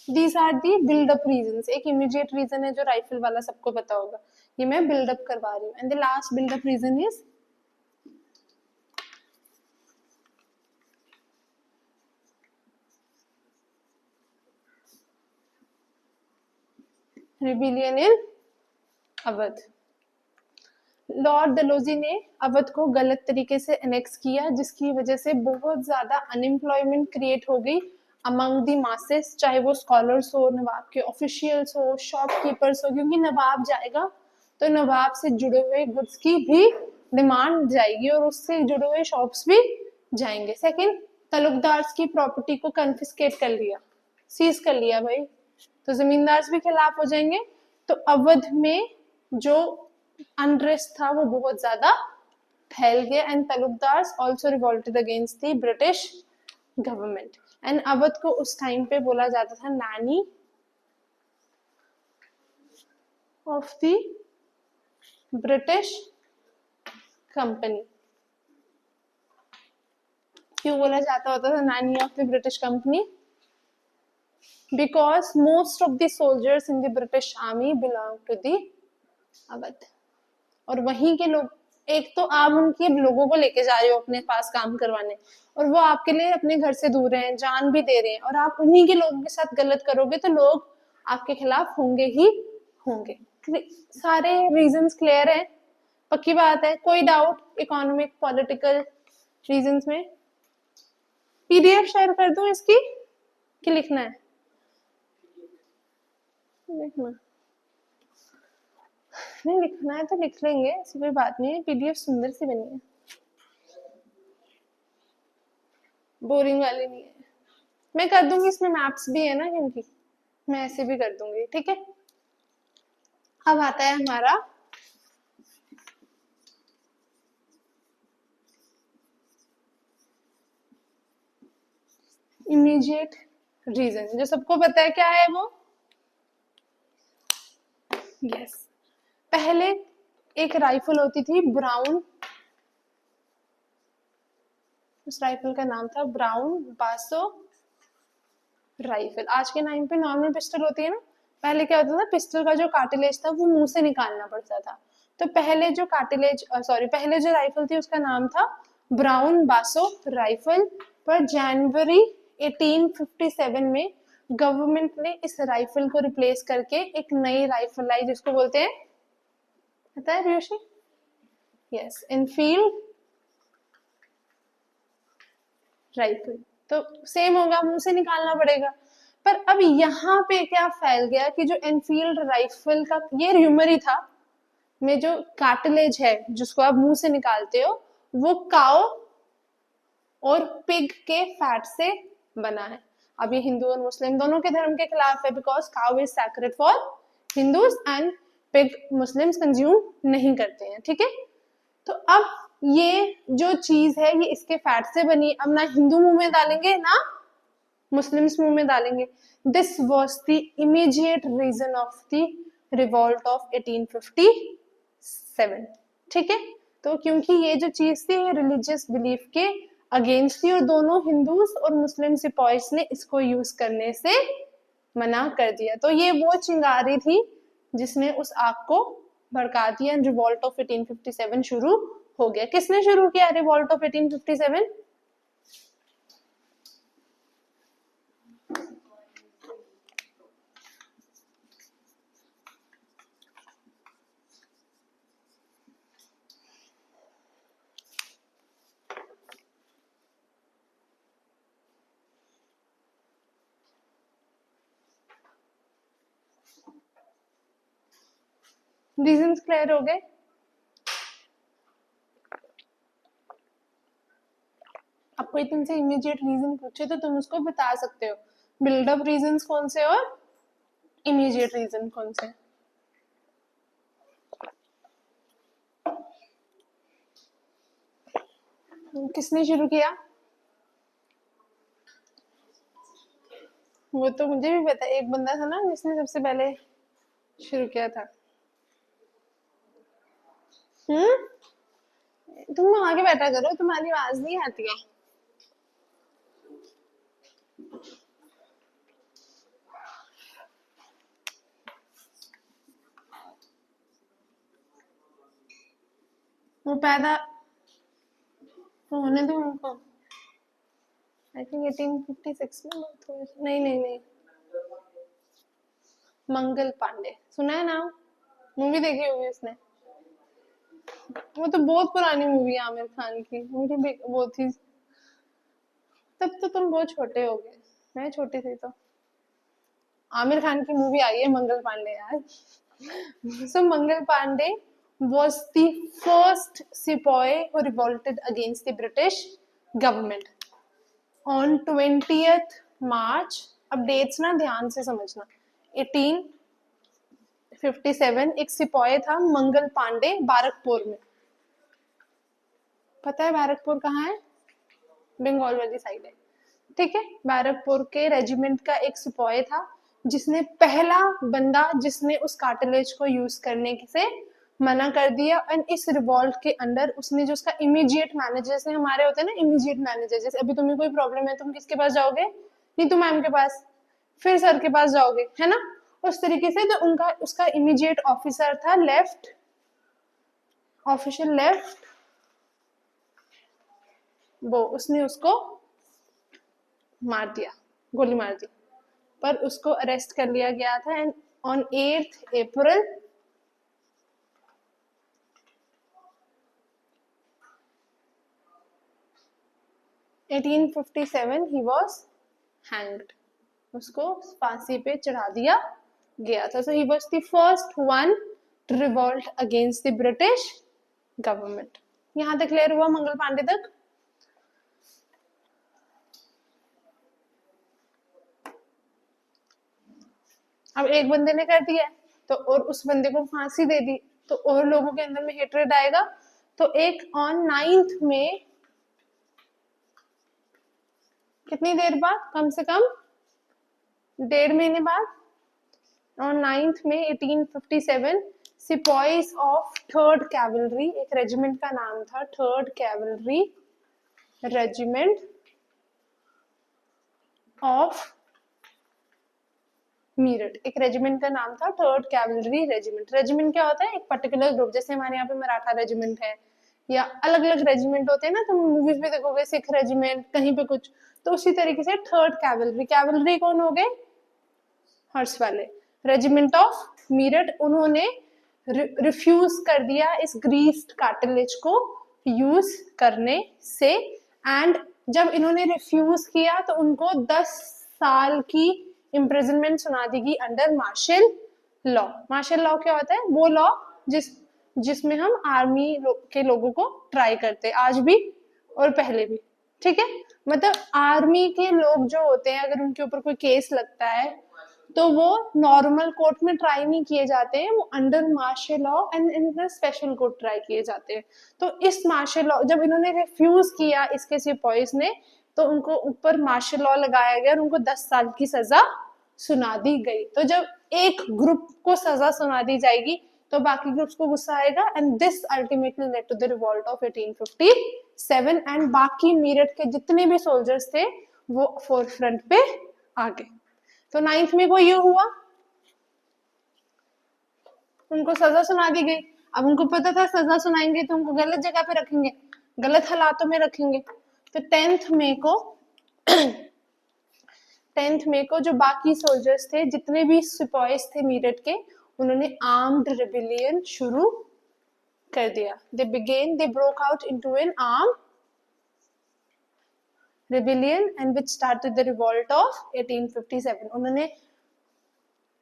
these are the buildup reasons. एक इमीडिएट रीजन है जो राइफल वाला सबको पता होगा, ये मैं बिल्डअप करवा रही हूँ। And the last buildup reason is rebellion in Awadh. Lord Dalhousie ने अवध को गलत तरीके से एनेक्स किया, जिसकी वजह से बहुत ज्यादा अनएम्प्लॉयमेंट क्रिएट हो गई अमंग दी मासेस, चाहे वो स्कॉलर्स हो, नवाब के ऑफिशियल्स हो, शॉपकीपर्स हो, क्योंकि नवाब जाएगा तो नवाब से जुड़े हुए गुड्स की भी डिमांड जाएगी और उससे जुड़े हुए शॉप्स भी जाएंगे। सेकंड, तलुकदार्स की प्रॉपर्टी को कन्फिस्केट कर लिया, सीज कर लिया भाई, तो जमींदार भी खिलाफ हो जाएंगे। तो अवध में जो अनरेस्ट था वो बहुत ज्यादा फैल गया and taluqdars also revolted against the British government. And Awadh को उस टाइम पे बोला जाता था नानी ऑफ द ब्रिटिश कंपनी। क्यों बोला जाता होता था नानी of the British company? Because most of the soldiers in the British Army belong to the Awadh, और वहीं के लोग, एक तो आप उनके लोगों को लेके जा रहे हो अपने पास काम करवाने, और वो आपके लिए अपने घर से दूर हैं, जान भी दे रहे हैं, और आप उन्हीं के लोगों के साथ गलत करोगे तो लोग आपके खिलाफ होंगे ही होंगे। सारे रीजंस क्लियर हैं? पक्की बात है, कोई डाउट इकोनॉमिक पॉलिटिकल रीजंस में? पीडीएफ शेयर कर दूं इसकी कि लिखना है? लिखना नहीं, लिखना है तो लिख लेंगे, ऐसी कोई बात नहीं है। पीडीएफ सुंदर सी बनी है, बोरिंग वाली नहीं है। मैं कर दूंगी, इसमें मैप्स भी है ना, क्योंकि मैं ऐसे भी कर दूंगी। ठीक है, अब आता है हमारा इमीडिएट रीजन, जो सबको पता है क्या है वो। यस, पहले एक राइफल होती थी ब्राउन, उस राइफल का नाम था ब्राउन बासो राइफल। आज के टाइम पे नॉर्मल पिस्टल होती है ना, पहले क्या होता था, पिस्टल का जो कार्टिलेज था वो मुंह से निकालना पड़ता था। तो पहले जो पहले जो राइफल थी उसका नाम था ब्राउन बासो राइफल। पर जनवरी 1857 में गवर्नमेंट ने इस राइफल को रिप्लेस करके एक नई राइफल लाई, जिसको बोलते हैं, पता है रियोशी? Yes, Enfield rifle. तो सेम होगा, मुंह से निकालना पड़ेगा। पर अब यहाँ पे क्या फैल गया कि जो एनफील्ड राइफल का ये र्यूमर ही था, में जो कार्टिलेज है जिसको आप मुंह से निकालते हो वो काओ और पिग के फैट से बना है। अब ये हिंदू और मुस्लिम दोनों के धर्म के खिलाफ है, because cow is sacred for Hindus and pig Muslims consume नहीं करते हैं, ठीक है। तो अब ये जो चीज है ये इसके फैट से बनी, अब ना हिंदू मुंह में डालेंगे ना मुस्लिम्स मुंह में डालेंगे। This was the immediate reason of the revolt of 1857, ठीक है। तो क्योंकि ये जो चीज थी ये रिलीजियस बिलीफ के अगेंस्ट थी और दोनों हिंदूज और मुस्लिम सिपॉइस ने इसको यूज करने से मना कर दिया। तो ये वो चिंगारी थी जिसने उस आग को भड़का दिया। रिवॉल्ट ऑफ 1857 शुरू हो गया। किसने शुरू किया रिवॉल्ट ऑफ 1857? रीजंस क्लियर हो गए? अब कोई तुमसे इमीडिएट रीजन पूछे तो तुम उसको बता सकते हो। बिल्डअप रीजंस कौन से और इमीडिएट रीजन कौन से? किसने शुरू किया? वो तो मुझे भी पता है, एक बंदा था ना जिसने सबसे पहले शुरू किया था। तुम आगे बैठा करो, तुम्हारी आवाज नहीं आती है। वो पैदा होने दो उनको। आई थिंक 1856 में बहुत हुए। नहीं नहीं नहीं, मंगल पांडे सुना है नाम? मूवी देखी होगी उसने। वो तो बहुत पुरानी मूवी है आमिर खान की, मुझे भी वो थी। तब तो तुम बहुत छोटे हो गए, मैं छोटी थी तो। आमिर खान की मूवी आई है मंगल पांडे यार। So Mangal Pandey was the first sepoy who revolted against the British government on 20th March। अब डेट्स ना ध्यान से समझना। 1857 एक सिपाही था मंगल पांडे बारकपुर में। पता है बारकपुर कहाँ है? बंगाल वाली साइड है, ठीक है। बारकपुर के रेजिमेंट का एक सिपाही था जिसने पहला बंदा जिसने उस कार्टिलेज को यूज करने से मना कर दिया। एंड इस रिवॉल्ट के अंदर उसने जो उसका इमीडिएट मैनेजर, जैसे हमारे होते हैं ना इमीडिएट मैनेजर, जैसे अभी तुम्हें कोई प्रॉब्लम है तुम किसके पास जाओगे? नीतू मैम के पास, फिर सर के पास जाओगे, है ना। उस तरीके से तो उनका उसका इमीडिएट ऑफिसर था लेफ्ट ऑफिशियल लेफ्ट, वो उसने उसको मार दिया, गोली मार दी। पर उसको अरेस्ट कर लिया गया था। And on 8th April 1857 he was hanged। उसको फांसी पे चढ़ा दिया गया था। So he was the first one to revolt against the British government। यहाँ तक क्लियर हुआ मंगल पांडे तक? अब एक बंदे ने कर दिया तो और उस बंदे को फांसी दे दी तो और लोगों के अंदर में हेट्रेड आएगा। तो एक ऑन 9th में, कितनी देर बाद, कम से कम 1.5 महीने बाद, ऑन 9th में 1857 सिपॉइज ऑफ 3rd कैवलरी, एक रेजिमेंट का नाम था 3rd cavalry regiment of Meerut, एक रेजिमेंट का नाम था 3rd कैवलरी रेजिमेंट। रेजिमेंट क्या होता है? एक पर्टिकुलर ग्रुप, जैसे हमारे यहाँ पे मराठा रेजिमेंट है या अलग अलग रेजिमेंट होते हैं ना, तुम मूवीज में देखोगे सिख रेजिमेंट कहीं पे कुछ, तो उसी तरीके से 3rd कैवलरी। कैवलरी कौन हो गए? हॉर्स वाले। रेजिमेंट ऑफ मीरठ, उन्होंने रिफ्यूज कर दिया इस ग्रीस्ड कार्टिलेज को यूज करने से। एंड जब इन्होंने रिफ्यूज किया तो उनको 10 साल की इम्प्रिजनमेंट सुना दी गई under martial law. Martial law क्या होता है? वो लॉ जिसमें हम आर्मी के लोगों को ट्राई करते हैं आज भी और पहले भी, ठीक है। मतलब आर्मी के लोग जो होते हैं अगर उनके ऊपर कोई केस लगता है तो वो नॉर्मल कोर्ट में ट्राई नहीं किए जाते हैं, वो under martial law and in special court try किए जाते हैं। तो इस मार्शल लॉ जब इन्होंने रिफ्यूज किया इसके सिपाहीज ने, तो उनको ऊपर मार्शल लॉ लगाया गया और उनको 10 साल की सजा सुना दी गई। तो जब एक ग्रुप को सजा सुना दी जाएगी तो बाकी ग्रुप्स को गुस्सा आएगा, and this ultimately led to the revolt of 1857, and बाकी मीरठ के जितने भी सोल्जर्स थे वो फोर फ्रंट पे आ गए। तो 9th में को ये हुआ, उनको सजा सुना दी गई। अब उनको पता था सजा सुनाएंगे तो उनको गलत जगह पे रखेंगे, गलत हालातों में रखेंगे। तो 10th मई को 10th मई को जो बाकी सोल्जर्स थे, जितने भी सिपाहीज थे मीरठ के, उन्होंने आर्म्ड रिबेलियन शुरू कर दिया। they broke out into an armed rebellion and which started the revolt of 1857। उन्होंने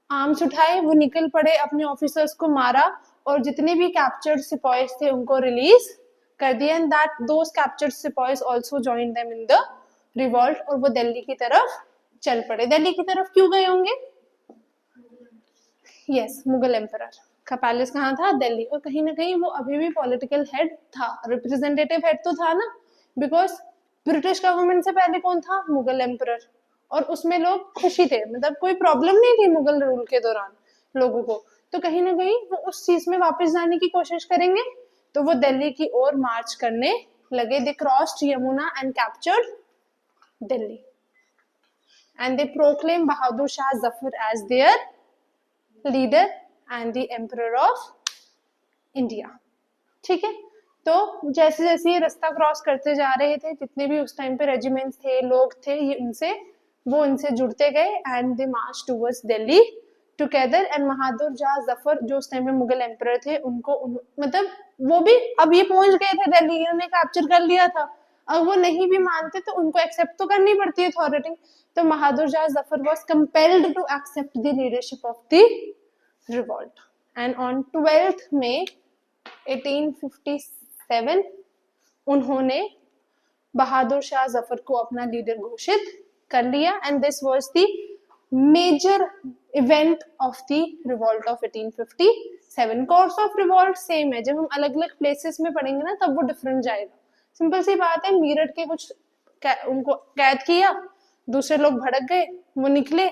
आर्म्स उठाए, वो निकल पड़े, अपने ऑफिसर्स को मारा और जितने भी कैप्चर्ड सिपाहीज थे उनको रिलीज कर दिया, and that those captured sipahis also joined them in the revolt, और वो दिल्ली की तरफ चल पड़े। दिल्ली की तरफ क्यों गए होंगे? यस, मुगल एम्परर का पैलेस कहाँ था? दिल्ली। और कहीं ना कहीं वो अभी भी पॉलिटिकल हेड था, रिप्रेजेंटेटिव हेड तो था ना, बिकॉज ब्रिटिश गवर्नमेंट से पहले कौन था? मुगल एम्परर। और उसमें लोग खुशी थे, मतलब कोई प्रॉब्लम नहीं थी मुगल रूल के दौरान लोगों को। तो कहीं ना कहीं वो उस चीज में वापस जाने की कोशिश करेंगे, तो वो दिल्ली की ओर मार्च करने लगे। They crossed Yamuna and captured Delhi, and they proclaim Bahadur Shah Zafar as their leader and the emperor of India. ठीक है, तो जैसे जैसे ये रास्ता क्रॉस करते जा रहे थे, जितने भी उस टाइम पे रेजिमेंट्स थे, लोग थे, ये उनसे जुड़ते गए, and they march towards Delhi together. And Bahadur Shah Zafar जो उस टाइम पे मुगल एम्परर थे, मतलब वो भी अब ये पहुंच गए थे दिल्ली, इन्होंने कैप्चर कर लिया था। अब वो नहीं भी मानते तो उनको एक्सेप्ट तो करनी पड़ती है अथॉरिटी। तो Bahadur Shah Zafar was compelled to accept the leadership of the revolt, and on 12th May 1857 उन्होंने बहादुर शाह जफर को अपना लीडर घोषित कर लिया, and this was the major event of the revolt of 1857। Course of revolt same है, जब हम अलग अलग प्लेसेस में पढ़ेंगे ना तब वो डिफरेंट जाएगा। सिंपल सी बात है, मीरठ के कुछ उनको कैद किया, दूसरे लोग भड़क गए, वो निकले,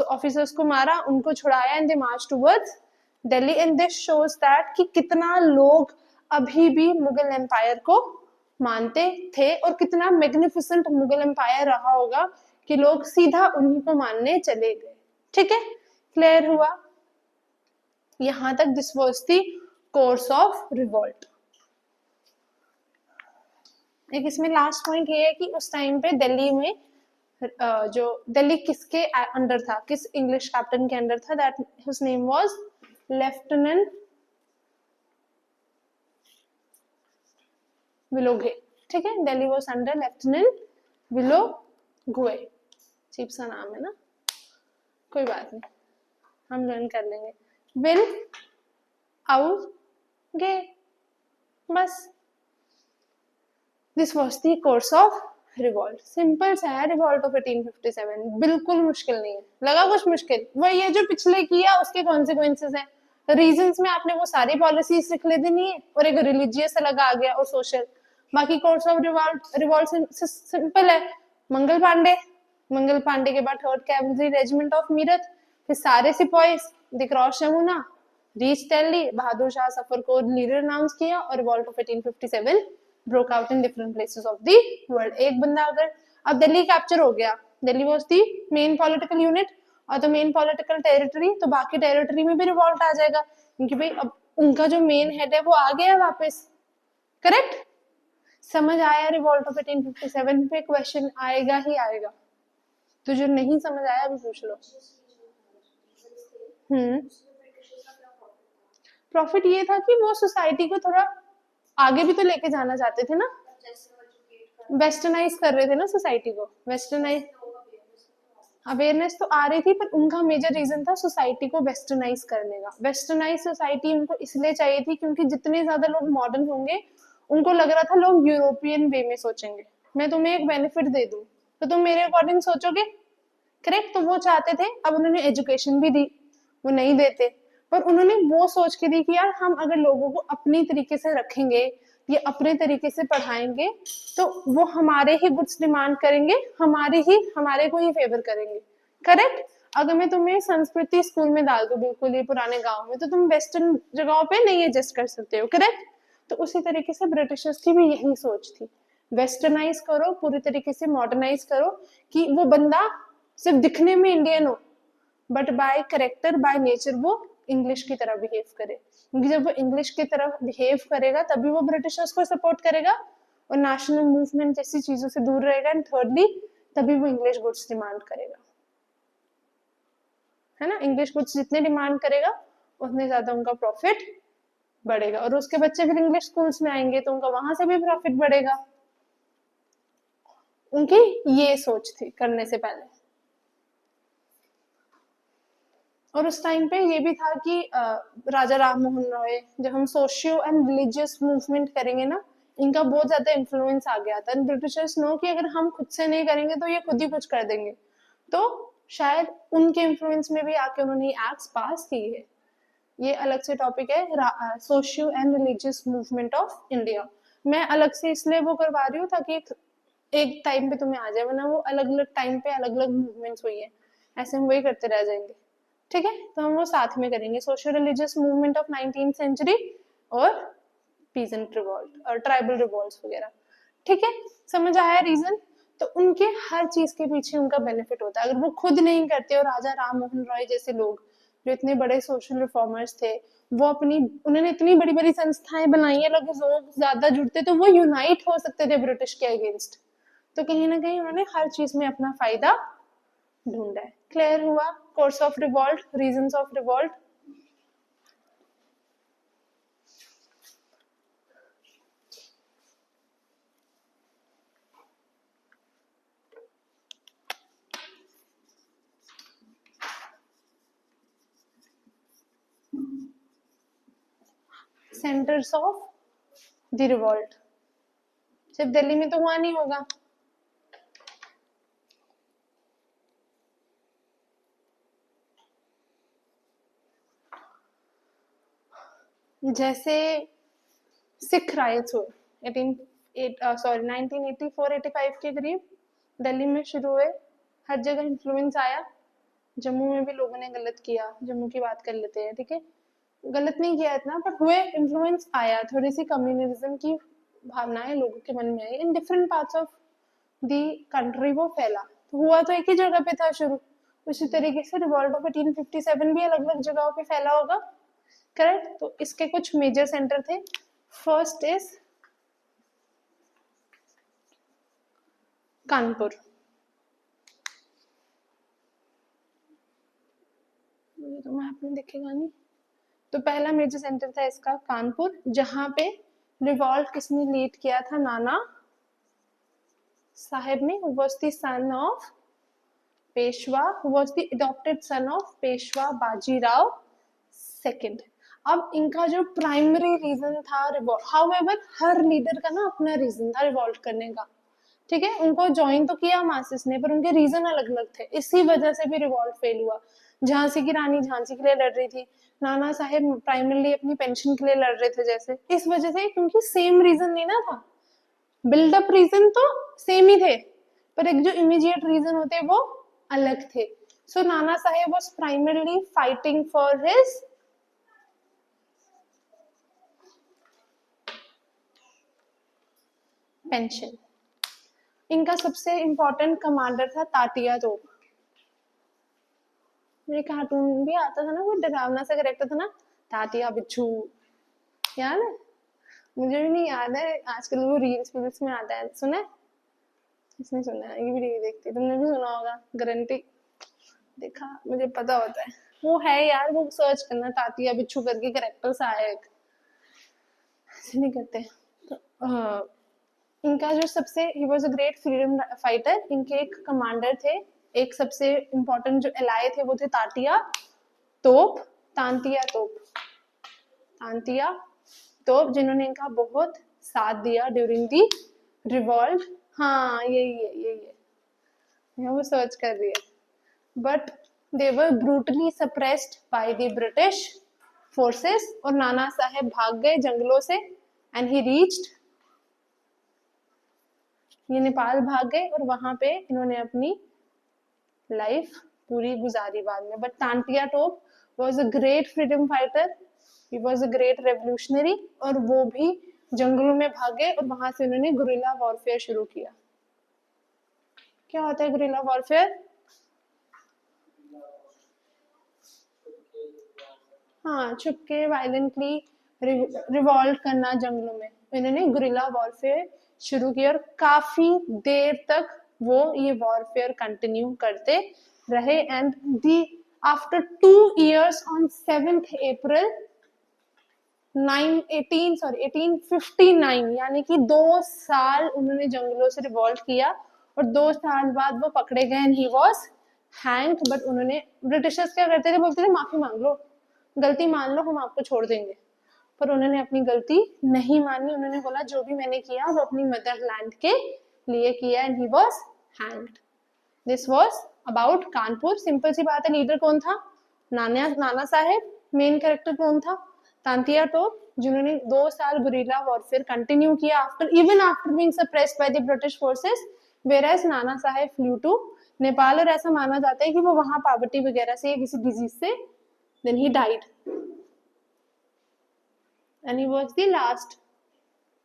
ऑफिसर्स को मारा, उनको छुड़ाया, and they march towards Delhi. And this shows that कि कितना लोग अभी भी मुगल एम्पायर को मानते थे और कितना मैग्निफिसेंट मुगल एम्पायर रहा होगा कि लोग सीधा उन्हीं को मानने चले गए। ठीक है, क्लियर हुआ यहां तक? This was the course of revolt. एक इसमें लास्ट पॉइंट ये है कि उस टाइम पे दिल्ली में जो दिल्ली किसके अंडर था, किस इंग्लिश कैप्टन के अंडर था? That his name was lieutenant Willoughby. ठीक है, Delhi was under lieutenant Willoughby. Cheap सा नाम है ना, कोई बात नहीं, हम लर्न कर लेंगे। विल आउट गे, बस। This was the course of revolt. Simple सा है रिवॉल्ट ऑफ 1857, बिल्कुल मुश्किल नहीं है। लगा कुछ मुश्किल? वही है जो पिछले किया उसके कॉन्सिक्वेंसेस हैं। रीजंस में आपने वो सारी पॉलिसीज लिख ले देनी है, और एक रिलीजियस अलग आ गया और सोशल। बाकी कोर्स ऑफ रिवॉल्ट सिंपल है। मंगल पांडे के बाद 3rd cavalry regiment of Meerut, फिर सारे sipahis, they cross Yamuna, reach Delhi, Bahadur Shah Zafar को लीडर अनाउंस किया, और revolt of 1857 broke out in different places of the world। एक बंदा अगर अब दिल्ली कैप्चर हो गया, Delhi was the main political unit और द मेन पॉलिटिकल टेरिटरी, तो बाकी टेरिटरी में भी रिवॉल्ट आ जाएगा, क्योंकि भाई अब उनका जो मेन हेड है वो आ गया है वापस। करेक्ट? समझ आया? रिवॉल्ट ऑफ 1857 पे क्वेश्चन आएगा ही आएगा, तो जो नहीं समझ आया अभी पूछ लो। प्रॉफिट ये था कि वो सोसाइटी को थोड़ा आगे भी तो लेके जाना चाहते थे ना, वेस्टर्नाइज कर रहे थे ना सोसाइटी को। वेस्टर्नाइज अवेयरनेस तो आ रही थी, पर उनका मेजर रीजन था सोसाइटी को वेस्टर्नाइज करने का। वेस्टर्नाइज सोसाइटी उनको इसलिए चाहिए थी क्योंकि जितने ज्यादा लोग मॉडर्न होंगे, उनको लग रहा था लोग यूरोपियन वे में सोचेंगे। मैं तुम्हें एक बेनिफिट दे दूं तो तुम मेरे अकॉर्डिंग सोचोगे, करेक्ट। तो वो चाहते थे, अब उन्होंने एजुकेशन भी दी, वो नहीं देते, पर उन्होंने वो सोच के दी कि यार हम अगर लोगों को अपनी तरीके से रखेंगे, ये अपने तरीके से पढ़ाएंगे, तो वो हमारे ही गुड्स डिमांड करेंगे, हमारे को ही फेवर करेंगे। करेक्ट। अगर मैं तुम्हें संस्कृति स्कूल में डाल दूं बिल्कुल ही पुराने गांव में, तो तुम वेस्टर्न जगहों पे नहीं एडजस्ट कर सकते हो। करेक्ट। तो उसी तरीके से ब्रिटिशर्स की भी यही सोच थी, वेस्टर्नाइज करो, पूरी तरीके से मॉडर्नाइज करो, कि वो बंदा सिर्फ दिखने में इंडियन हो, but by character by nature वो इंग्लिश की तरह बिहेव करे, क्योंकि जब वो इंग्लिश की तरह बिहेव करेगा तभी वो ब्रिटिशर्स को सपोर्ट करेगा और नेशनल मूवमेंट जैसी चीजों से दूर रहेगा, एंड थर्डली तभी वो इंग्लिश गुड्स डिमांड करेगा, है ना। इंग्लिश गुड्स जितने डिमांड करेगा उतने ज्यादा उनका प्रॉफिट बढ़ेगा, और उसके बच्चे फिर इंग्लिश स्कूल्स में आएंगे तो उनका वहां से भी प्रॉफिट बढ़ेगा। उनकी ये सोच थी करने से पहले। और उस टाइम पे ये भी था कि राजा राम मोहन रॉय, जब हम सोशियो एंड रिलीजियस मूवमेंट करेंगे ना, इनका बहुत ज्यादा इन्फ्लुएंस आ गया था। ब्रिटिशर्स नो कि अगर हम खुद से नहीं करेंगे तो ये खुद ही कुछ कर देंगे, तो शायद उनके इन्फ्लुएंस में भी आके उन्होंने एक्ट्स पास किए है। ये अलग से टॉपिक है, socio and religious movement of India. मैं अलग से इसलिए वो करवा रही हूँ ताकि एक टाइम पे तुम्हें आ जाए, वरना वो अलग अलग टाइम पे अलग अलग मूवमेंट्स हुई है, ऐसे हम वही करते रह जाएंगे। ठीक है, तो हम वो साथ में करेंगे, socio religious movement of 19th century और पीजेंट रिवॉल्ट और ट्राइबल रिवॉल्ट्स वगैरह। ठीक है, समझ आया रीजन। तो उनके हर चीज के पीछे उनका बेनिफिट होता है, अगर वो खुद नहीं करते और राजा राम मोहन रॉय जैसे लोग जो इतने बड़े सोशल रिफॉर्मर्स थे, वो उन्होंने इतनी बड़ी बड़ी संस्थाएं बनाई है, लोग ज्यादा जुड़ते तो वो यूनाइट हो सकते थे ब्रिटिश के अगेंस्ट। तो कहीं ना कहीं उन्होंने हर चीज में अपना फायदा ढूंढा है। क्लियर हुआ course of revolt, reasons of revolt. Centres of the revolt, सिर्फ दिल्ली में तो हुआ नहीं होगा। जैसे सिख राइट्स हुए 1984-85 के करीब दिल्ली में शुरू हुए, हर जगह इन्फ्लुएंस आया। जम्मू में भी लोगों ने गलत किया, जम्मू की बात कर लेते हैं, ठीक है, गलत नहीं किया इतना, पर हुए, इन्फ्लुएंस आया, थोड़ी सी कम्युनिज्म की भावनाएं लोगों के मन में आई, in different parts of the country वो फैला। तो हुआ तो एक ही जगह पे था शुरू, उसी तरीके से रिवॉल्ट ऑफ 1857 भी अलग अलग जगहों पे फैला होगा। करेक्ट। तो इसके कुछ मेजर सेंटर थे। फर्स्ट इज कानपुर, तो मैप में दिखेगा नहीं, तो पहला मेजर सेंटर था इसका कानपुर, जहां पे रिवॉल्ट किसने लीड किया था, नाना साहेब ने, was the son of Peshwa, was the adopted son of Peshwa Bajirao second. अब इनका जो प्राइमरी रीजन था रिवॉल्ट, हाउएवर हर लीडर का ना अपना रीजन था रिवॉल्ट करने का, ठीक है, उनको ज्वाइन तो किया मासिस ने, पर उनके रीजन अलग अलग थे, इसी वजह से भी रिवॉल्ट फेल हुआ। झांसी की रानी झांसी के लिए लड़ रही थी, नाना साहेब प्राइमरली अपनी पेंशन के लिए लड़ रहे थे, जैसे इस वजह से, क्योंकि सेम रीजन नहीं ना था, बिल्डअप रीजन तो सेम ही थे, पर एक जो इमीडिएट रीजन होते वो अलग थे। So Nana Sahib was primarily fighting for his pension. इनका सबसे इंपॉर्टेंट कमांडर था ताटिया तोप। मेरे कार्टून भी आता था ना, वो डरावना सा कैरेक्टर था ना, ताटिया बिच्छू, याद है? मुझे भी नहीं याद है, आजकल वो रील्स में आता है, सुना है? इसने सुना है, ये भी नहीं देखती, तुमने भी सुना होगा गारंटी, देखा, मुझे पता होता है। वो है यार, वो सर्च करना, तातिया बिच्छू करके कैरेक्टर सा है एक, ऐसे नहीं करते। तो इनका जो सबसे, he was a great freedom fighter, इनके एक कमांडर थे, एक सबसे इम्पोर्टेंट जो एलाय थे वो थे तांतिया तोप, तांतिया तोप, जिन्होंने इनका बहुत साथ दिया ड्यूरिंग दी रिवॉल्ट। हाँ यही है, मैं वो सर्च कर रही है। But they were brutally suppressed bye the British forces, और नाना साहेब भाग गए जंगलों से, एंड ही रीच्ड, ये नेपाल भाग गए और वहां पे इन्होंने अपनी लाइफ पूरी गुजारी बाद में. बट तांतिया टोप was a great freedom fighter, he was a great revolutionary, और वो भी जंगलों में भागे और वहां से उन्होंने गुरिल्ला वॉरफेयर शुरू किया. क्या होता है गुरिल्ला वॉरफेयर? हाँ, छुपके वायलेंटली रिवॉल्ट करना जंगलों में. इन्होंने गुरिल्ला वॉरफेयर शुरू किया और काफी देर तक वो ये वॉरफेयर कंटिन्यू करते रहे. And the after 2 years on 7th April 1859, यानी कि 2 साल उन्होंने जंगलों से रिवॉल्ट किया और 2 साल बाद वो पकड़े गए and he was hanged. But उन्होंने, ब्रिटिशर्स क्या करते थे, बोलते थे माफी मांग लो, गलती मान लो, हम आपको छोड़ देंगे. पर उन्होंने अपनी गलती नहीं मानी. उन्होंने बोला जो भी मैंने किया वो अपनी मदरलैंड के लिए किया, and he was hanged. This was about Kanpur. Simple सी बात है. लीडर कौन था? नाना साहेब. मेन कैरेक्टर कौन था? तांतिया टोप, जिन्होंने 2 साल गुरिल्ला वॉरफेयर कंटिन्यू किया even after being suppressed bye the British forces, whereas Nana Saheb flu to Nepal, और ऐसा माना जाता है कि वो वहां पॉवर्टी वगैरह से या किसी डिजीज से then he died and he was the last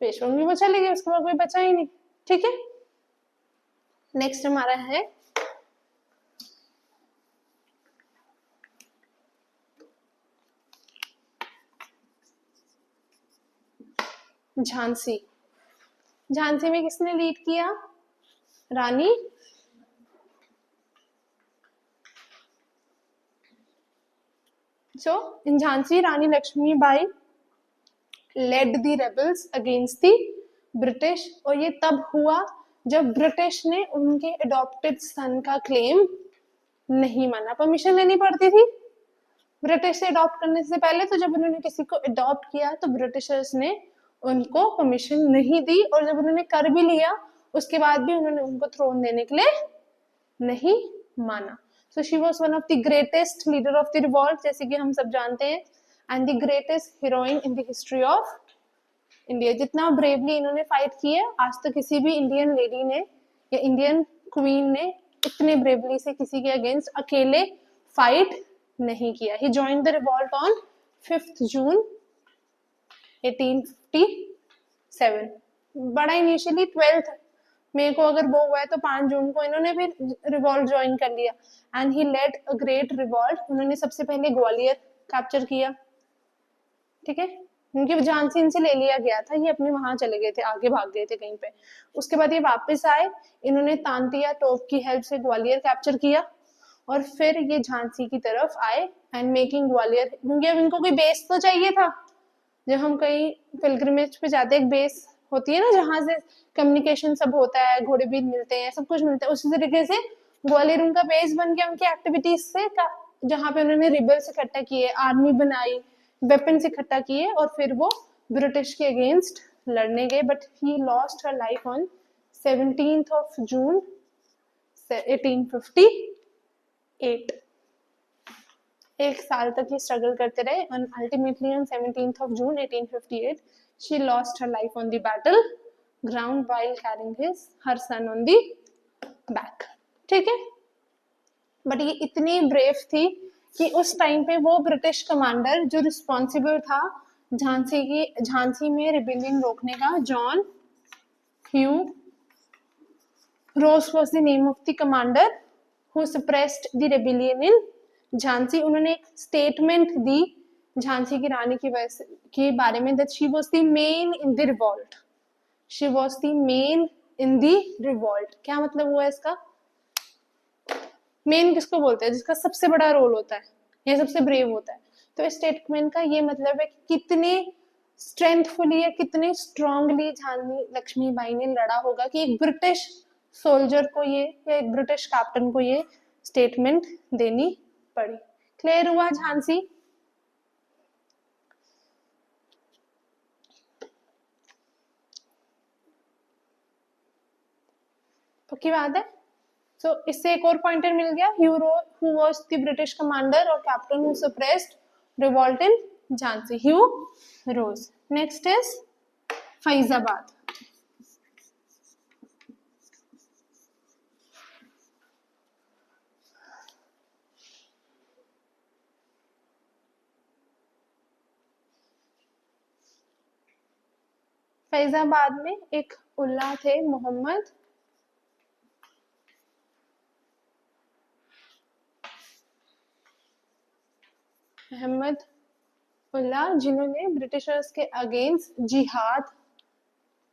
patient. वो चले गए, उसके बाद कोई बचा ही नहीं. ठीक है, नेक्स्ट हमारा है झांसी. झांसी में किसने लीड किया? रानी in Jhansi, Rani Lakshmibai led the rebels against the British. और ये तब हुआ जब ब्रिटिश ने उनके अडॉप्टेड सन का क्लेम नहीं माना. परमिशन लेनी पड़ती थी ब्रिटिश से अडॉप्ट करने से पहले. तो जब उन्होंने किसी को अडॉप्ट किया तो ब्रिटिशर्स ने उनको परमिशन नहीं दी, और जब उन्होंने कर भी लिया उसके बाद भी उन्होंने उनको थ्रोन देने के लिए नहीं माना. So she was one of the greatest leader of the revolt, जैसे कि हम सब जानते हैं, and the greatest heroine in the history of India. जितना ब्रेवली इन्होंने फाइट की है, आज तक किसी भी इंडियन लेडी ने या इंडियन क्वीन ने इतने ब्रेवली से किसी के अगेंस्ट अकेले फाइट नहीं किया. He joined the revolt on 5th June 1857. बड़ा इनिशियली 12th मई को अगर वो हुआ है तो 5 जून को इन्होंने भी रिवॉल्ट ज्वाइन कर लिया. And he led a great revolt. उन्होंने सबसे पहले ग्वालियर कैप्चर किया. ठीक है, उनकी झांसी इनसे ले लिया गया था, ये अपने वहां चले गए थे, आगे भाग गए थे कहीं पे. उसके बाद ये वापस आए, इन्होंने तांतिया टोप की हेल्प से ग्वालियर कैप्चर किया और फिर ये झांसी की तरफ आए एंड मेकिंग ग्वालियर, क्योंकि अब इनको कोई बेस तो चाहिए था. जब हम कहीं पिलग्रिमेज पे जाते हैं, एक बेस होती है ना जहां से कम्युनिकेशन सब होता है, घोड़े भी मिलते हैं, सब कुछ मिलता है. उसी तरीके से ग्वालियर उनका बेस बन गया उनकी एक्टिविटीज से, जहां पे उन्होंने रिबल्स इकट्ठा किए, आर्मी बनाई, वेपन्स इकट्ठा किए और फिर वो ब्रिटिश के अगेंस्ट लड़ने गए. But he lost her life on 17th June 1858. एक साल तक ये स्ट्रगल करते रहे and ultimately on 17th June 1858 she lost her life on the battle ground while carrying her son on the back. ठीक है, बट ये इतनी ब्रेव थी कि उस टाइम पे वो ब्रिटिश कमांडर जो रिस्पॉन्सिबल था झांसी में रिबेलियन रोकने का, John Hugh Rose was the name of the commander who suppressed the rebellion in Jhansi. उन्होंने एक स्टेटमेंट दी झांसी की रानी की वजह के बारे में, that she was the main in the revolt. She was the main in the revolt. क्या मतलब हुआ इसका? मेन किसको बोलते हैं? जिसका सबसे बड़ा रोल होता है या सबसे ब्रेव होता है. तो इस स्टेटमेंट का ये मतलब है कि कितने स्ट्रेंथफुली या कितने स्ट्रांगली झांसी लक्ष्मीबाई ने लड़ा होगा कि एक ब्रिटिश सोल्जर को ये या एक ब्रिटिश कैप्टन को ये स्टेटमेंट देनी पड़ी. क्लियर हुआ झांसी? पक्की बात है? सो इससे एक और पॉइंटर मिल गया, who was the British commander और captain who suppressed revolt in Jhansi, Hugh Rose. Next is Faizabad. Faizabad में एक उल्ला थे, मोहम्मद उल्ला, जिन्होंने ब्रिटिशर्स के अगेंस्ट जिहाद